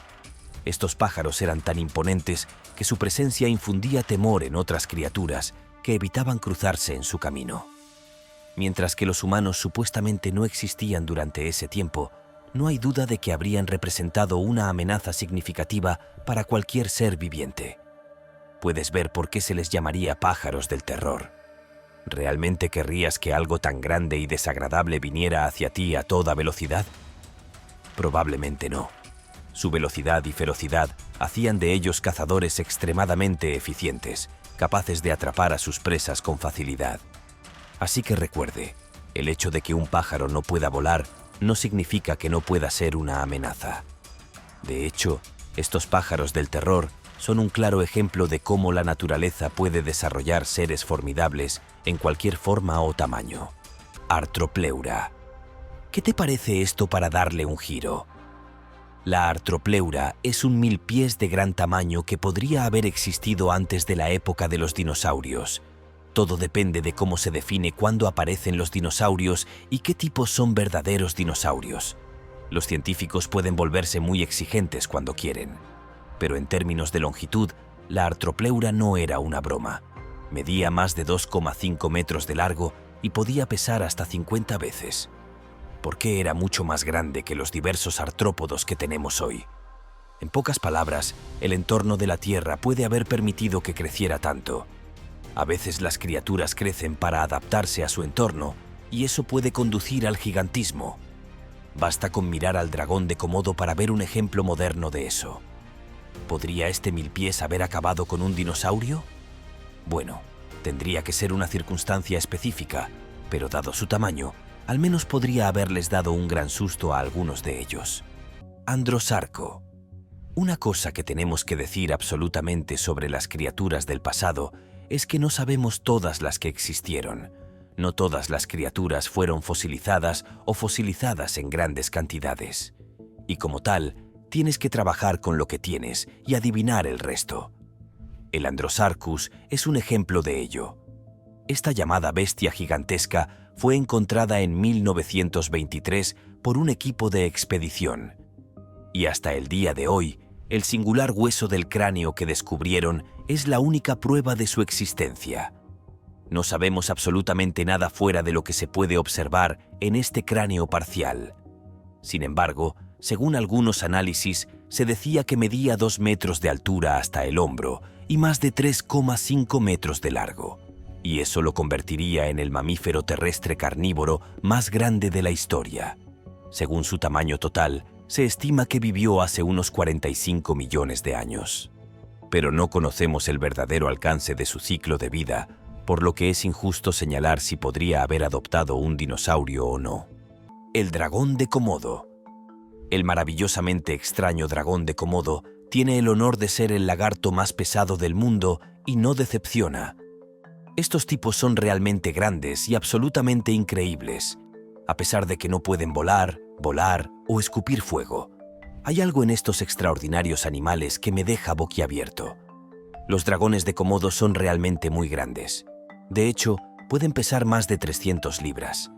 Estos pájaros eran tan imponentes que su presencia infundía temor en otras criaturas que evitaban cruzarse en su camino. Mientras que los humanos supuestamente no existían durante ese tiempo, no hay duda de que habrían representado una amenaza significativa para cualquier ser viviente. Puedes ver por qué se les llamaría pájaros del terror. ¿Realmente querrías que algo tan grande y desagradable viniera hacia ti a toda velocidad? Probablemente no. Su velocidad y ferocidad hacían de ellos cazadores extremadamente eficientes, capaces de atrapar a sus presas con facilidad. Así que recuerde, el hecho de que un pájaro no pueda volar no significa que no pueda ser una amenaza. De hecho, estos pájaros del terror son un claro ejemplo de cómo la naturaleza puede desarrollar seres formidables en cualquier forma o tamaño. Artropleura. ¿Qué te parece esto para darle un giro? La Artropleura es un milpiés de gran tamaño que podría haber existido antes de la época de los dinosaurios. Todo depende de cómo se define cuándo aparecen los dinosaurios y qué tipos son verdaderos dinosaurios. Los científicos pueden volverse muy exigentes cuando quieren. Pero en términos de longitud, la Artropleura no era una broma. Medía más de 2,5 metros de largo y podía pesar hasta 50 veces. ¿Por qué era mucho más grande que los diversos artrópodos que tenemos hoy? En pocas palabras, el entorno de la Tierra puede haber permitido que creciera tanto. A veces las criaturas crecen para adaptarse a su entorno y eso puede conducir al gigantismo. Basta con mirar al dragón de Komodo para ver un ejemplo moderno de eso. ¿Podría este milpiés haber acabado con un dinosaurio? Bueno, tendría que ser una circunstancia específica, pero dado su tamaño, al menos podría haberles dado un gran susto a algunos de ellos. Androsarco. Una cosa que tenemos que decir absolutamente sobre las criaturas del pasado es que no sabemos todas las que existieron. No todas las criaturas fueron fosilizadas o fosilizadas en grandes cantidades. Y como tal, tienes que trabajar con lo que tienes y adivinar el resto. El Androsarcus es un ejemplo de ello. Esta llamada bestia gigantesca fue encontrada en 1923 por un equipo de expedición. Y hasta el día de hoy, el singular hueso del cráneo que descubrieron es la única prueba de su existencia. No sabemos absolutamente nada fuera de lo que se puede observar en este cráneo parcial. Sin embargo, según algunos análisis, se decía que medía 2 metros de altura hasta el hombro y más de 3,5 metros de largo. Y eso lo convertiría en el mamífero terrestre carnívoro más grande de la historia. Según su tamaño total, se estima que vivió hace unos 45 millones de años. Pero no conocemos el verdadero alcance de su ciclo de vida, por lo que es injusto señalar si podría haber adoptado un dinosaurio o no. El dragón de Komodo. El maravillosamente extraño dragón de Komodo tiene el honor de ser el lagarto más pesado del mundo y no decepciona. Estos tipos son realmente grandes y absolutamente increíbles. A pesar de que no pueden volar o escupir fuego, hay algo en estos extraordinarios animales que me deja boquiabierto. Los dragones de Komodo son realmente muy grandes. De hecho, pueden pesar más de 300 libras.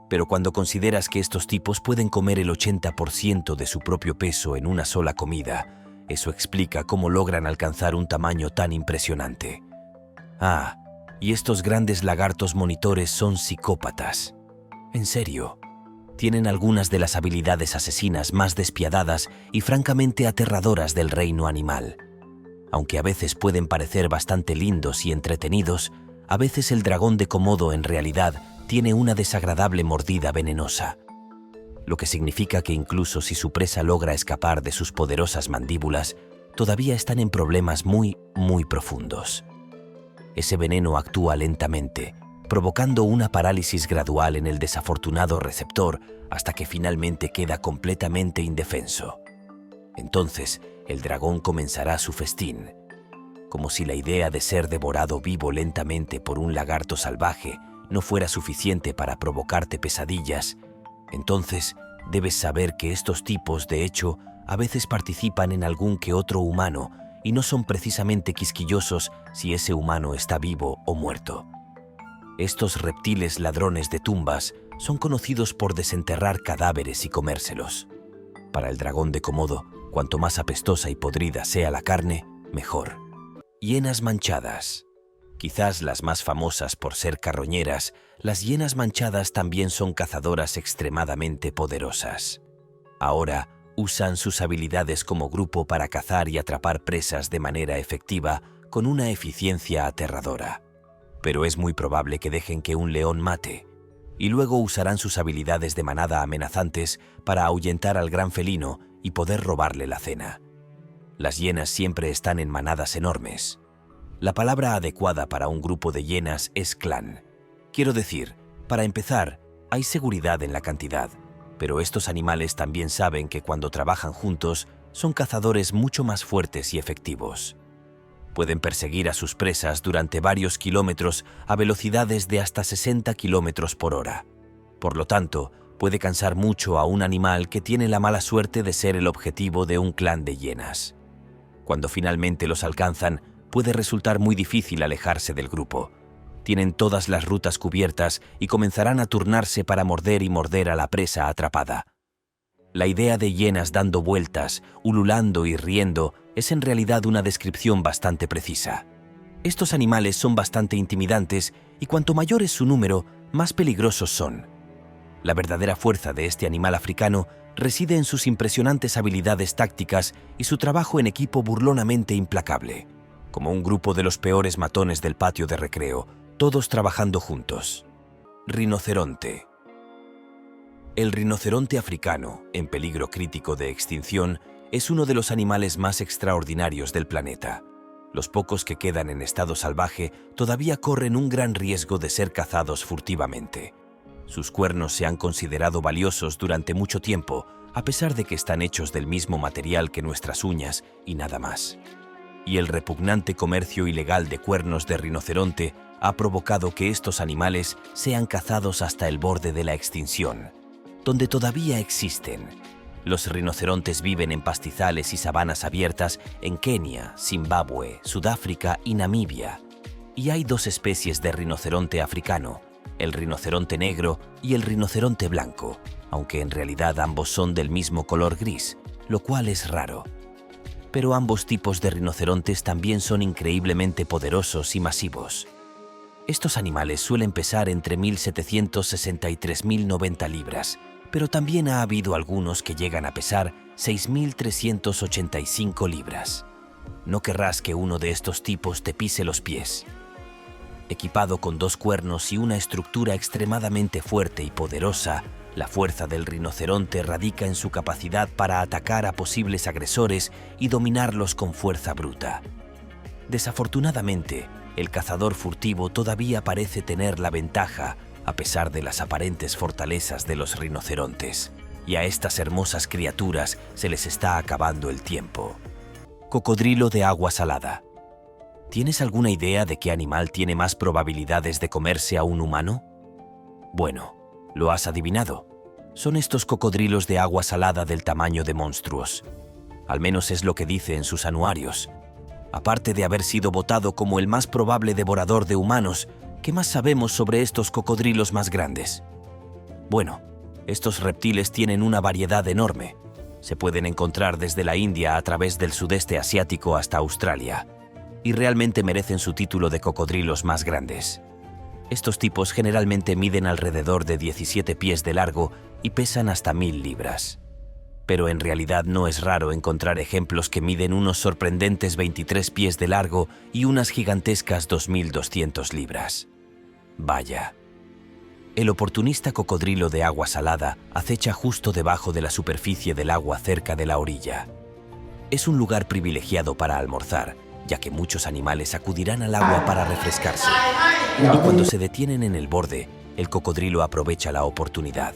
Pero cuando consideras que estos tipos pueden comer el 80% de su propio peso en una sola comida, eso explica cómo logran alcanzar un tamaño tan impresionante. Y estos grandes lagartos monitores son psicópatas. En serio, tienen algunas de las habilidades asesinas más despiadadas y francamente aterradoras del reino animal. Aunque a veces pueden parecer bastante lindos y entretenidos, a veces el dragón de Komodo en realidad tiene una desagradable mordida venenosa, lo que significa que incluso si su presa logra escapar de sus poderosas mandíbulas, todavía están en problemas muy profundos. Ese veneno actúa lentamente, provocando una parálisis gradual en el desafortunado receptor hasta que finalmente queda completamente indefenso. Entonces, el dragón comenzará su festín. Como si la idea de ser devorado vivo lentamente por un lagarto salvaje no fuera suficiente para provocarte pesadillas, entonces debes saber que estos tipos, de hecho, a veces participan en algún que otro humano y no son precisamente quisquillosos si ese humano está vivo o muerto. Estos reptiles ladrones de tumbas son conocidos por desenterrar cadáveres y comérselos. Para el dragón de Komodo, cuanto más apestosa y podrida sea la carne, mejor. Hienas manchadas. Quizás las más famosas por ser carroñeras, las hienas manchadas también son cazadoras extremadamente poderosas. Ahora usan sus habilidades como grupo para cazar y atrapar presas de manera efectiva con una eficiencia aterradora. Pero es muy probable que dejen que un león mate, y luego usarán sus habilidades de manada amenazantes para ahuyentar al gran felino y poder robarle la cena. Las hienas siempre están en manadas enormes. La palabra adecuada para un grupo de hienas es clan. Quiero decir, para empezar, hay seguridad en la cantidad, pero estos animales también saben que cuando trabajan juntos son cazadores mucho más fuertes y efectivos. Pueden perseguir a sus presas durante varios kilómetros a velocidades de hasta 60 kilómetros por hora. Por lo tanto, puede cansar mucho a un animal que tiene la mala suerte de ser el objetivo de un clan de hienas. Cuando finalmente los alcanzan, puede resultar muy difícil alejarse del grupo. Tienen todas las rutas cubiertas y comenzarán a turnarse para morder y morder a la presa atrapada. La idea de hienas dando vueltas, ululando y riendo es en realidad una descripción bastante precisa. Estos animales son bastante intimidantes y cuanto mayor es su número, más peligrosos son. La verdadera fuerza de este animal africano reside en sus impresionantes habilidades tácticas y su trabajo en equipo burlonamente implacable, como un grupo de los peores matones del patio de recreo, todos trabajando juntos. Rinoceronte. El rinoceronte africano, en peligro crítico de extinción, es uno de los animales más extraordinarios del planeta. Los pocos que quedan en estado salvaje todavía corren un gran riesgo de ser cazados furtivamente. Sus cuernos se han considerado valiosos durante mucho tiempo, a pesar de que están hechos del mismo material que nuestras uñas y nada más. Y el repugnante comercio ilegal de cuernos de rinoceronte ha provocado que estos animales sean cazados hasta el borde de la extinción, donde todavía existen. Los rinocerontes viven en pastizales y sabanas abiertas en Kenia, Zimbabue, Sudáfrica y Namibia. Y hay dos especies de rinoceronte africano, el rinoceronte negro y el rinoceronte blanco, aunque en realidad ambos son del mismo color gris, lo cual es raro. Pero ambos tipos de rinocerontes también son increíblemente poderosos y masivos. Estos animales suelen pesar entre 1.700 y 3.090 libras, pero también ha habido algunos que llegan a pesar 6.385 libras. No querrás que uno de estos tipos te pise los pies. Equipado con dos cuernos y una estructura extremadamente fuerte y poderosa, la fuerza del rinoceronte radica en su capacidad para atacar a posibles agresores y dominarlos con fuerza bruta. Desafortunadamente, el cazador furtivo todavía parece tener la ventaja, a pesar de las aparentes fortalezas de los rinocerontes, y a estas hermosas criaturas se les está acabando el tiempo. Cocodrilo de agua salada. ¿Tienes alguna idea de qué animal tiene más probabilidades de comerse a un humano? Bueno, lo has adivinado. Son estos cocodrilos de agua salada del tamaño de monstruos. Al menos es lo que dice en sus anuarios. Aparte de haber sido votado como el más probable devorador de humanos, ¿qué más sabemos sobre estos cocodrilos más grandes? Bueno, estos reptiles tienen una variedad enorme. Se pueden encontrar desde la India a través del sudeste asiático hasta Australia, y realmente merecen su título de cocodrilos más grandes. Estos tipos generalmente miden alrededor de 17 pies de largo y pesan hasta 1.000 libras. Pero en realidad no es raro encontrar ejemplos que miden unos sorprendentes 23 pies de largo y unas gigantescas 2.200 libras. Vaya. El oportunista cocodrilo de agua salada acecha justo debajo de la superficie del agua cerca de la orilla. Es un lugar privilegiado para almorzar, ya que muchos animales acudirán al agua para refrescarse. Y cuando se detienen en el borde, el cocodrilo aprovecha la oportunidad.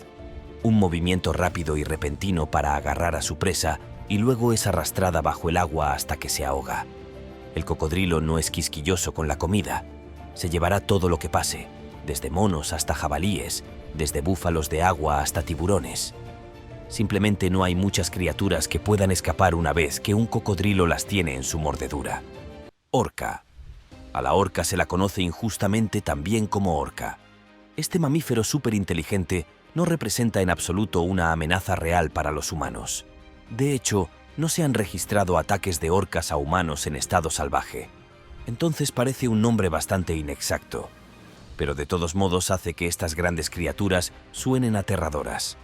Un movimiento rápido y repentino para agarrar a su presa y luego es arrastrada bajo el agua hasta que se ahoga. El cocodrilo no es quisquilloso con la comida. Se llevará todo lo que pase, desde monos hasta jabalíes, desde búfalos de agua hasta tiburones. Simplemente no hay muchas criaturas que puedan escapar una vez que un cocodrilo las tiene en su mordedura. Orca. A la orca se la conoce injustamente también como orca. Este mamífero superinteligente no representa en absoluto una amenaza real para los humanos. De hecho, no se han registrado ataques de orcas a humanos en estado salvaje. Entonces parece un nombre bastante inexacto. Pero de todos modos hace que estas grandes criaturas suenen aterradoras.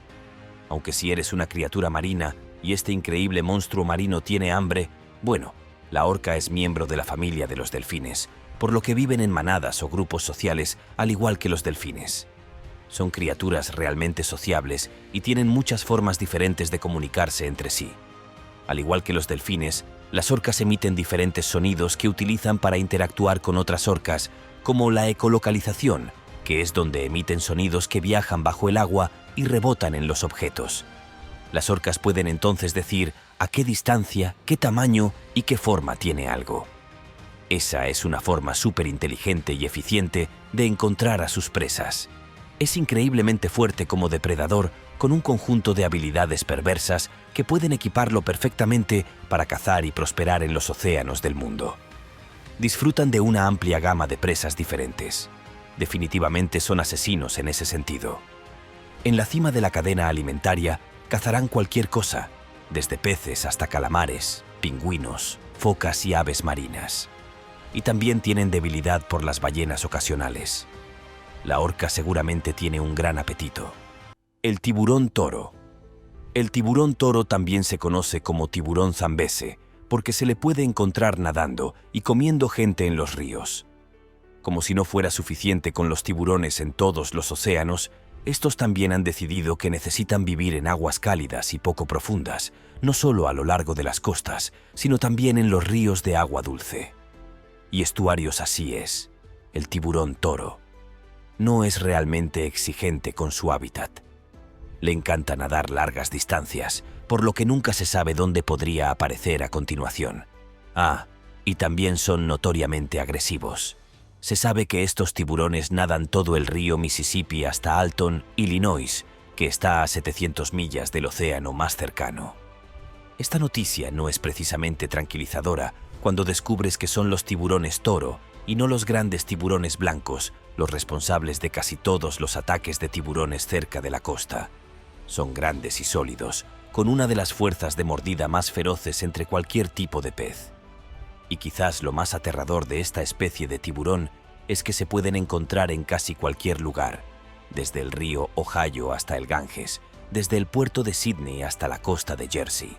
Aunque si eres una criatura marina y este increíble monstruo marino tiene hambre, bueno, la orca es miembro de la familia de los delfines, por lo que viven en manadas o grupos sociales al igual que los delfines. Son criaturas realmente sociables y tienen muchas formas diferentes de comunicarse entre sí. Al igual que los delfines, las orcas emiten diferentes sonidos que utilizan para interactuar con otras orcas, como la ecolocalización, que es donde emiten sonidos que viajan bajo el agua y rebotan en los objetos. Las orcas pueden entonces decir a qué distancia, qué tamaño y qué forma tiene algo. Esa es una forma súper inteligente y eficiente de encontrar a sus presas. Es increíblemente fuerte como depredador, con un conjunto de habilidades perversas que pueden equiparlo perfectamente para cazar y prosperar en los océanos del mundo. Disfrutan de una amplia gama de presas diferentes. Definitivamente son asesinos en ese sentido. En la cima de la cadena alimentaria, cazarán cualquier cosa, desde peces hasta calamares, pingüinos, focas y aves marinas. Y también tienen debilidad por las ballenas ocasionales. La orca seguramente tiene un gran apetito. El tiburón toro. El tiburón toro también se conoce como tiburón zambeze, porque se le puede encontrar nadando y comiendo gente en los ríos. Como si no fuera suficiente con los tiburones en todos los océanos, estos también han decidido que necesitan vivir en aguas cálidas y poco profundas, no solo a lo largo de las costas, sino también en los ríos de agua dulce. Y estuarios así es, el tiburón toro. No es realmente exigente con su hábitat. Le encanta nadar largas distancias, por lo que nunca se sabe dónde podría aparecer a continuación. Y también son notoriamente agresivos. Se sabe que estos tiburones nadan todo el río Mississippi hasta Alton, Illinois, que está a 700 millas del océano más cercano. Esta noticia no es precisamente tranquilizadora cuando descubres que son los tiburones toro y no los grandes tiburones blancos los responsables de casi todos los ataques de tiburones cerca de la costa. Son grandes y sólidos, con una de las fuerzas de mordida más feroces entre cualquier tipo de pez. Y quizás lo más aterrador de esta especie de tiburón es que se pueden encontrar en casi cualquier lugar, desde el río Ohio hasta el Ganges, desde el puerto de Sydney hasta la costa de Jersey.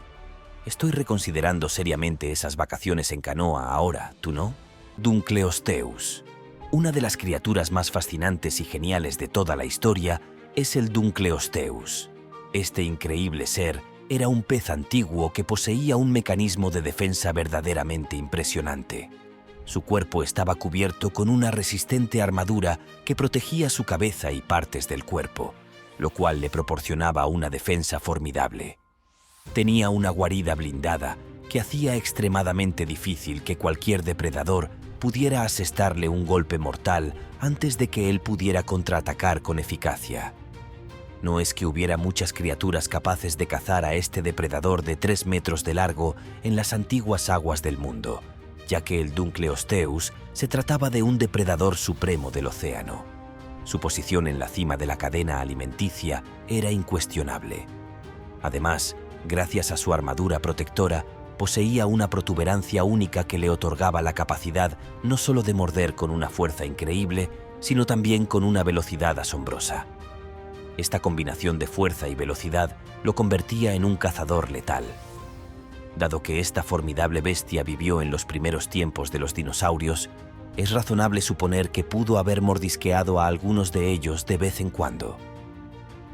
Estoy reconsiderando seriamente esas vacaciones en canoa ahora, ¿tú no? Dunkleosteus. Una de las criaturas más fascinantes y geniales de toda la historia es el Dunkleosteus. Este increíble ser era un pez antiguo que poseía un mecanismo de defensa verdaderamente impresionante. Su cuerpo estaba cubierto con una resistente armadura que protegía su cabeza y partes del cuerpo, lo cual le proporcionaba una defensa formidable. Tenía una guarida blindada que hacía extremadamente difícil que cualquier depredador pudiera asestarle un golpe mortal antes de que él pudiera contraatacar con eficacia. No es que hubiera muchas criaturas capaces de cazar a este depredador de 3 metros de largo en las antiguas aguas del mundo, ya que el Dunkleosteus se trataba de un depredador supremo del océano. Su posición en la cima de la cadena alimenticia era incuestionable. Además, gracias a su armadura protectora, poseía una protuberancia única que le otorgaba la capacidad no solo de morder con una fuerza increíble, sino también con una velocidad asombrosa. Esta combinación de fuerza y velocidad lo convertía en un cazador letal. Dado que esta formidable bestia vivió en los primeros tiempos de los dinosaurios, es razonable suponer que pudo haber mordisqueado a algunos de ellos de vez en cuando.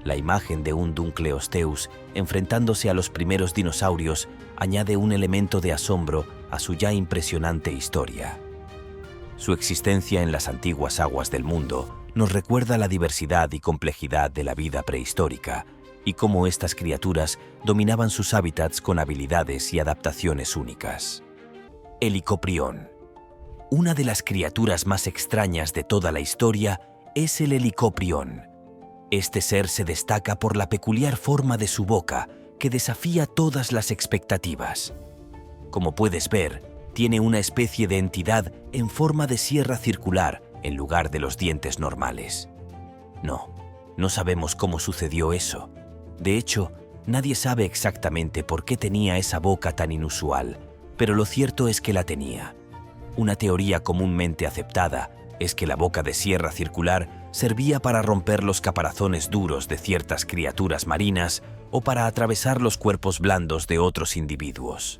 La imagen de un Dunkleosteus enfrentándose a los primeros dinosaurios añade un elemento de asombro a su ya impresionante historia. Su existencia en las antiguas aguas del mundo nos recuerda la diversidad y complejidad de la vida prehistórica y cómo estas criaturas dominaban sus hábitats con habilidades y adaptaciones únicas. Helicoprión. Una de las criaturas más extrañas de toda la historia es el helicoprión. Este ser se destaca por la peculiar forma de su boca, que desafía todas las expectativas. Como puedes ver, tiene una especie de entidad en forma de sierra circular en lugar de los dientes normales. No sabemos cómo sucedió eso. De hecho, nadie sabe exactamente por qué tenía esa boca tan inusual, pero lo cierto es que la tenía. Una teoría comúnmente aceptada es que la boca de sierra circular servía para romper los caparazones duros de ciertas criaturas marinas o para atravesar los cuerpos blandos de otros individuos.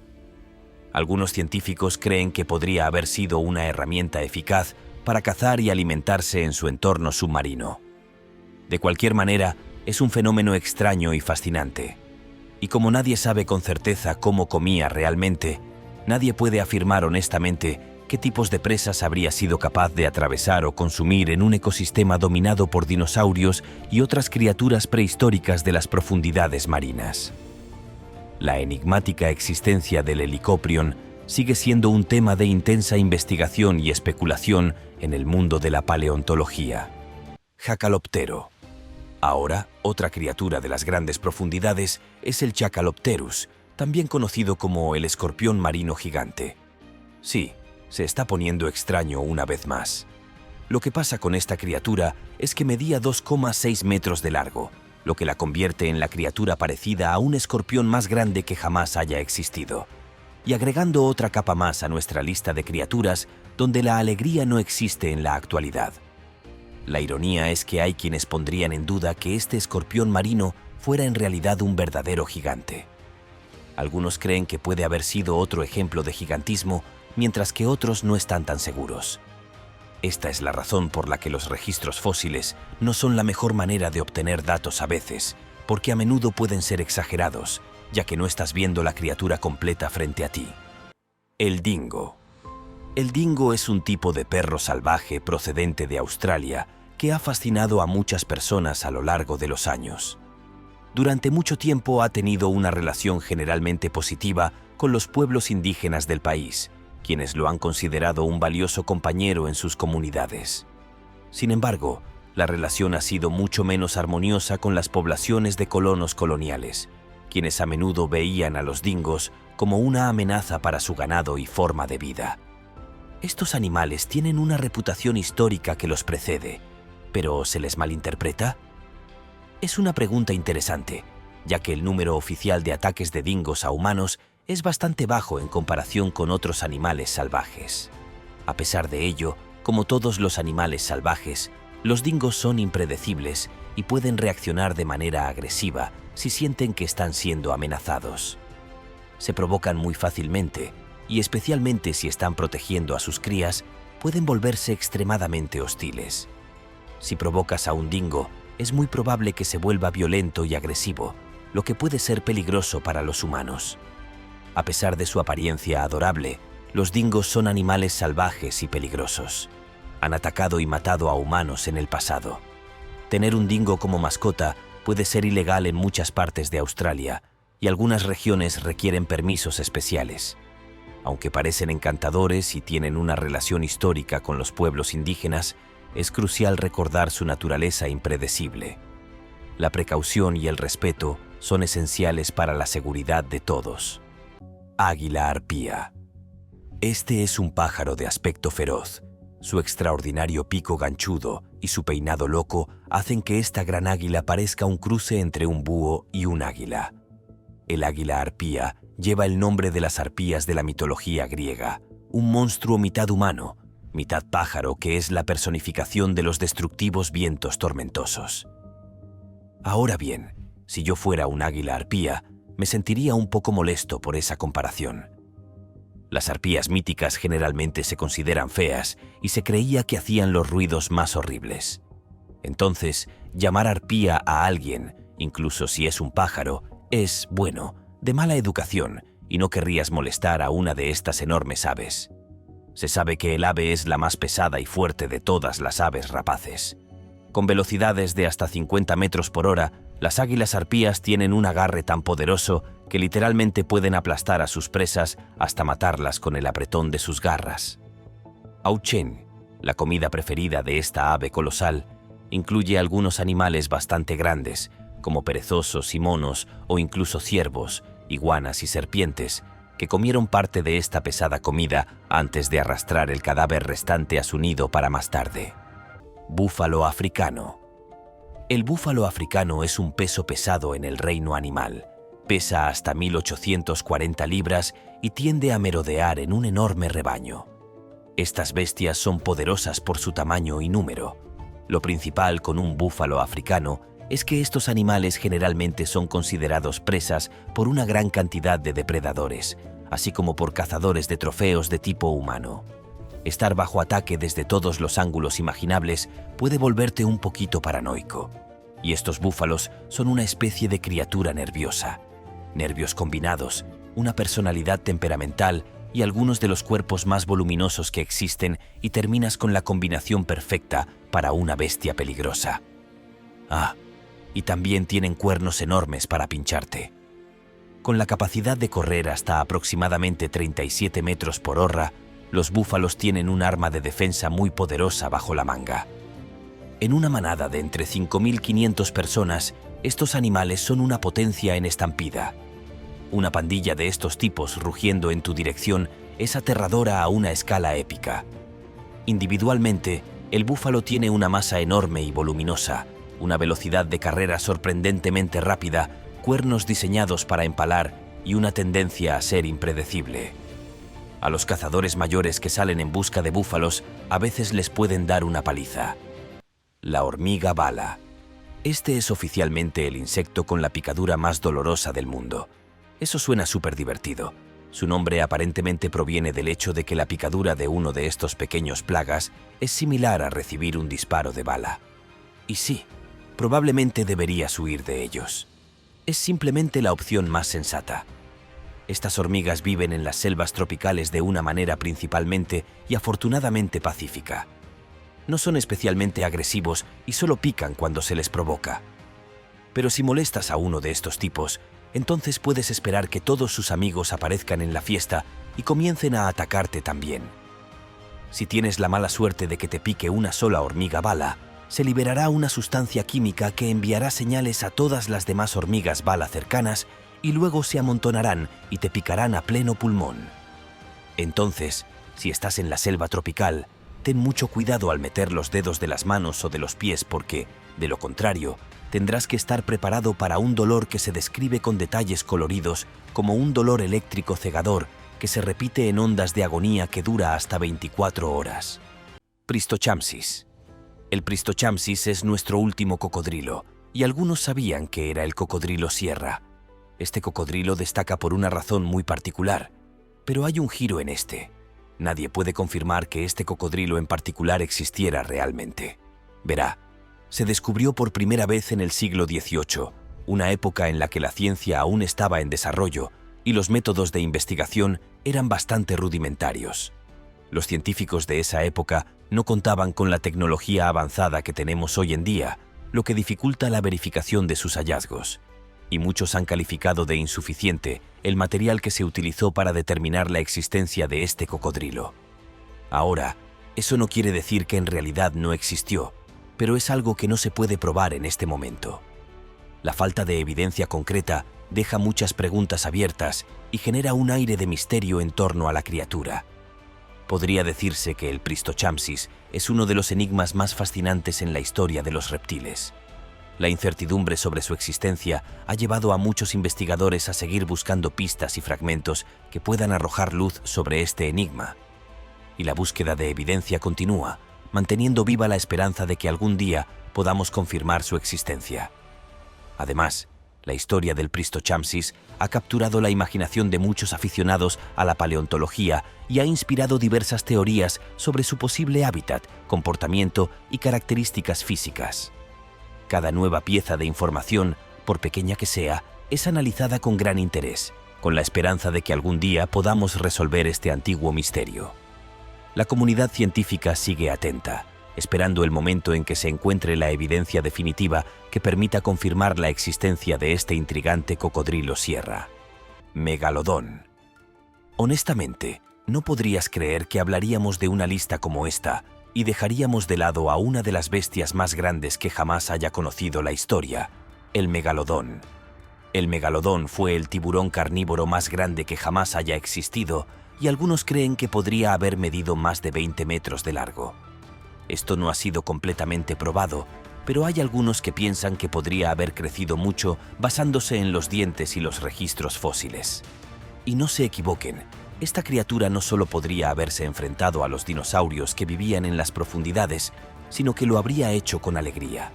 Algunos científicos creen que podría haber sido una herramienta eficaz para cazar y alimentarse en su entorno submarino. De cualquier manera, es un fenómeno extraño y fascinante. Y como nadie sabe con certeza cómo comía realmente, nadie puede afirmar honestamente qué tipos de presas habría sido capaz de atravesar o consumir en un ecosistema dominado por dinosaurios y otras criaturas prehistóricas de las profundidades marinas. La enigmática existencia del Helicoprion sigue siendo un tema de intensa investigación y especulación en el mundo de la paleontología. Chacaloptero. Ahora, otra criatura de las grandes profundidades es el Chacalopterus, también conocido como el escorpión marino gigante. Sí, se está poniendo extraño una vez más. Lo que pasa con esta criatura es que medía 2,6 metros de largo, lo que la convierte en la criatura parecida a un escorpión más grande que jamás haya existido. Y agregando otra capa más a nuestra lista de criaturas donde la alegría no existe en la actualidad. La ironía es que hay quienes pondrían en duda que este escorpión marino fuera en realidad un verdadero gigante. Algunos creen que puede haber sido otro ejemplo de gigantismo, mientras que otros no están tan seguros. Esta es la razón por la que los registros fósiles no son la mejor manera de obtener datos a veces, porque a menudo pueden ser exagerados, ya que no estás viendo la criatura completa frente a ti. El dingo. El dingo es un tipo de perro salvaje procedente de Australia que ha fascinado a muchas personas a lo largo de los años. Durante mucho tiempo ha tenido una relación generalmente positiva con los pueblos indígenas del país, quienes lo han considerado un valioso compañero en sus comunidades. Sin embargo, la relación ha sido mucho menos armoniosa con las poblaciones de colonos coloniales, quienes a menudo veían a los dingos como una amenaza para su ganado y forma de vida. Estos animales tienen una reputación histórica que los precede, ¿pero se les malinterpreta? Es una pregunta interesante, ya que el número oficial de ataques de dingos a humanos es bastante bajo en comparación con otros animales salvajes. A pesar de ello, como todos los animales salvajes, los dingos son impredecibles y pueden reaccionar de manera agresiva si sienten que están siendo amenazados. Se provocan muy fácilmente, y especialmente si están protegiendo a sus crías, pueden volverse extremadamente hostiles. Si provocas a un dingo, es muy probable que se vuelva violento y agresivo, lo que puede ser peligroso para los humanos. A pesar de su apariencia adorable, los dingos son animales salvajes y peligrosos. Han atacado y matado a humanos en el pasado. Tener un dingo como mascota puede ser ilegal en muchas partes de Australia, y algunas regiones requieren permisos especiales. Aunque parecen encantadores y tienen una relación histórica con los pueblos indígenas, es crucial recordar su naturaleza impredecible. La precaución y el respeto son esenciales para la seguridad de todos. Águila arpía. Este es un pájaro de aspecto feroz. Su extraordinario pico ganchudo y su peinado loco hacen que esta gran águila parezca un cruce entre un búho y un águila. El águila arpía lleva el nombre de las arpías de la mitología griega, un monstruo mitad humano, mitad pájaro que es la personificación de los destructivos vientos tormentosos. Ahora bien, si yo fuera un águila arpía, me sentiría un poco molesto por esa comparación. Las arpías míticas generalmente se consideran feas y se creía que hacían los ruidos más horribles. Entonces, llamar arpía a alguien, incluso si es un pájaro, es, bueno, de mala educación y no querrías molestar a una de estas enormes aves. Se sabe que el ave es la más pesada y fuerte de todas las aves rapaces. Con velocidades de hasta 50 metros por hora, las águilas arpías tienen un agarre tan poderoso que literalmente pueden aplastar a sus presas hasta matarlas con el apretón de sus garras. Auchen, la comida preferida de esta ave colosal, incluye algunos animales bastante grandes, como perezosos y monos o incluso ciervos, iguanas y serpientes, que comieron parte de esta pesada comida antes de arrastrar el cadáver restante a su nido para más tarde. Búfalo africano. El búfalo africano es un peso pesado en el reino animal. Pesa hasta 1840 libras y tiende a merodear en un enorme rebaño. Estas bestias son poderosas por su tamaño y número. Lo principal con un búfalo africano es que estos animales generalmente son considerados presas por una gran cantidad de depredadores, así como por cazadores de trofeos de tipo humano. Estar bajo ataque desde todos los ángulos imaginables puede volverte un poquito paranoico. Y estos búfalos son una especie de criatura nerviosa. Nervios combinados, una personalidad temperamental y algunos de los cuerpos más voluminosos que existen, y terminas con la combinación perfecta para una bestia peligrosa. Y también tienen cuernos enormes para pincharte. Con la capacidad de correr hasta aproximadamente 37 metros por hora, los búfalos tienen un arma de defensa muy poderosa bajo la manga. En una manada de entre 5.500 personas, estos animales son una potencia en estampida. Una pandilla de estos tipos rugiendo en tu dirección es aterradora a una escala épica. Individualmente, el búfalo tiene una masa enorme y voluminosa, una velocidad de carrera sorprendentemente rápida, cuernos diseñados para empalar y una tendencia a ser impredecible. A los cazadores mayores que salen en busca de búfalos, a veces les pueden dar una paliza. La hormiga bala. Este es oficialmente el insecto con la picadura más dolorosa del mundo. Eso suena súper divertido. Su nombre aparentemente proviene del hecho de que la picadura de uno de estos pequeños plagas es similar a recibir un disparo de bala. Y sí, probablemente deberías huir de ellos. Es simplemente la opción más sensata. Estas hormigas viven en las selvas tropicales de una manera principalmente y afortunadamente pacífica. No son especialmente agresivos y solo pican cuando se les provoca. Pero si molestas a uno de estos tipos, entonces puedes esperar que todos sus amigos aparezcan en la fiesta y comiencen a atacarte también. Si tienes la mala suerte de que te pique una sola hormiga bala, se liberará una sustancia química que enviará señales a todas las demás hormigas bala cercanas y luego se amontonarán y te picarán a pleno pulmón. Entonces, si estás en la selva tropical, ten mucho cuidado al meter los dedos de las manos o de los pies porque, de lo contrario, tendrás que estar preparado para un dolor que se describe con detalles coloridos como un dolor eléctrico cegador que se repite en ondas de agonía que dura hasta 24 horas. Pristochampsis. El Pristochampsis es nuestro último cocodrilo, y algunos sabían que era el cocodrilo sierra. Este cocodrilo destaca por una razón muy particular, pero hay un giro en este. Nadie puede confirmar que este cocodrilo en particular existiera realmente. Verá, se descubrió por primera vez en el siglo XVIII, una época en la que la ciencia aún estaba en desarrollo y los métodos de investigación eran bastante rudimentarios. Los científicos de esa época no contaban con la tecnología avanzada que tenemos hoy en día, lo que dificulta la verificación de sus hallazgos. Y muchos han calificado de insuficiente el material que se utilizó para determinar la existencia de este cocodrilo. Ahora, eso no quiere decir que en realidad no existió, pero es algo que no se puede probar en este momento. La falta de evidencia concreta deja muchas preguntas abiertas y genera un aire de misterio en torno a la criatura. Podría decirse que el Pristochampsis es uno de los enigmas más fascinantes en la historia de los reptiles. La incertidumbre sobre su existencia ha llevado a muchos investigadores a seguir buscando pistas y fragmentos que puedan arrojar luz sobre este enigma. Y la búsqueda de evidencia continúa, manteniendo viva la esperanza de que algún día podamos confirmar su existencia. Además, la historia del Pristochampsis ha capturado la imaginación de muchos aficionados a la paleontología y ha inspirado diversas teorías sobre su posible hábitat, comportamiento y características físicas. Cada nueva pieza de información, por pequeña que sea, es analizada con gran interés, con la esperanza de que algún día podamos resolver este antiguo misterio. La comunidad científica sigue atenta, esperando el momento en que se encuentre la evidencia definitiva que permita confirmar la existencia de este intrigante cocodrilo sierra. Megalodón. Honestamente, no podrías creer que hablaríamos de una lista como esta y dejaríamos de lado a una de las bestias más grandes que jamás haya conocido la historia, el megalodón. El megalodón fue el tiburón carnívoro más grande que jamás haya existido y algunos creen que podría haber medido más de 20 metros de largo. Esto no ha sido completamente probado, pero hay algunos que piensan que podría haber crecido mucho basándose en los dientes y los registros fósiles. Y no se equivoquen, esta criatura no solo podría haberse enfrentado a los dinosaurios que vivían en las profundidades, sino que lo habría hecho con alegría.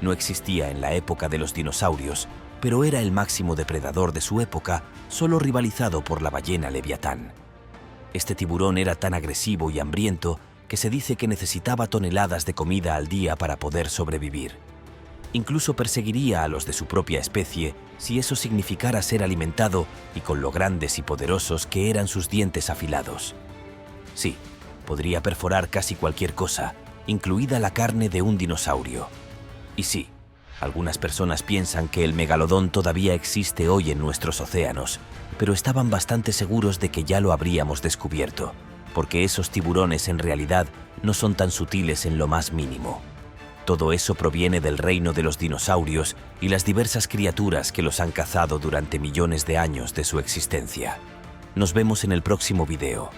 No existía en la época de los dinosaurios, pero era el máximo depredador de su época, solo rivalizado por la ballena Leviatán. Este tiburón era tan agresivo y hambriento que se dice que necesitaba toneladas de comida al día para poder sobrevivir. Incluso perseguiría a los de su propia especie si eso significara ser alimentado y con lo grandes y poderosos que eran sus dientes afilados. Sí, podría perforar casi cualquier cosa, incluida la carne de un dinosaurio. Y sí, algunas personas piensan que el megalodón todavía existe hoy en nuestros océanos, pero estaban bastante seguros de que ya lo habríamos descubierto, porque esos tiburones en realidad no son tan sutiles en lo más mínimo. Todo eso proviene del reino de los dinosaurios y las diversas criaturas que los han cazado durante millones de años de su existencia. Nos vemos en el próximo video.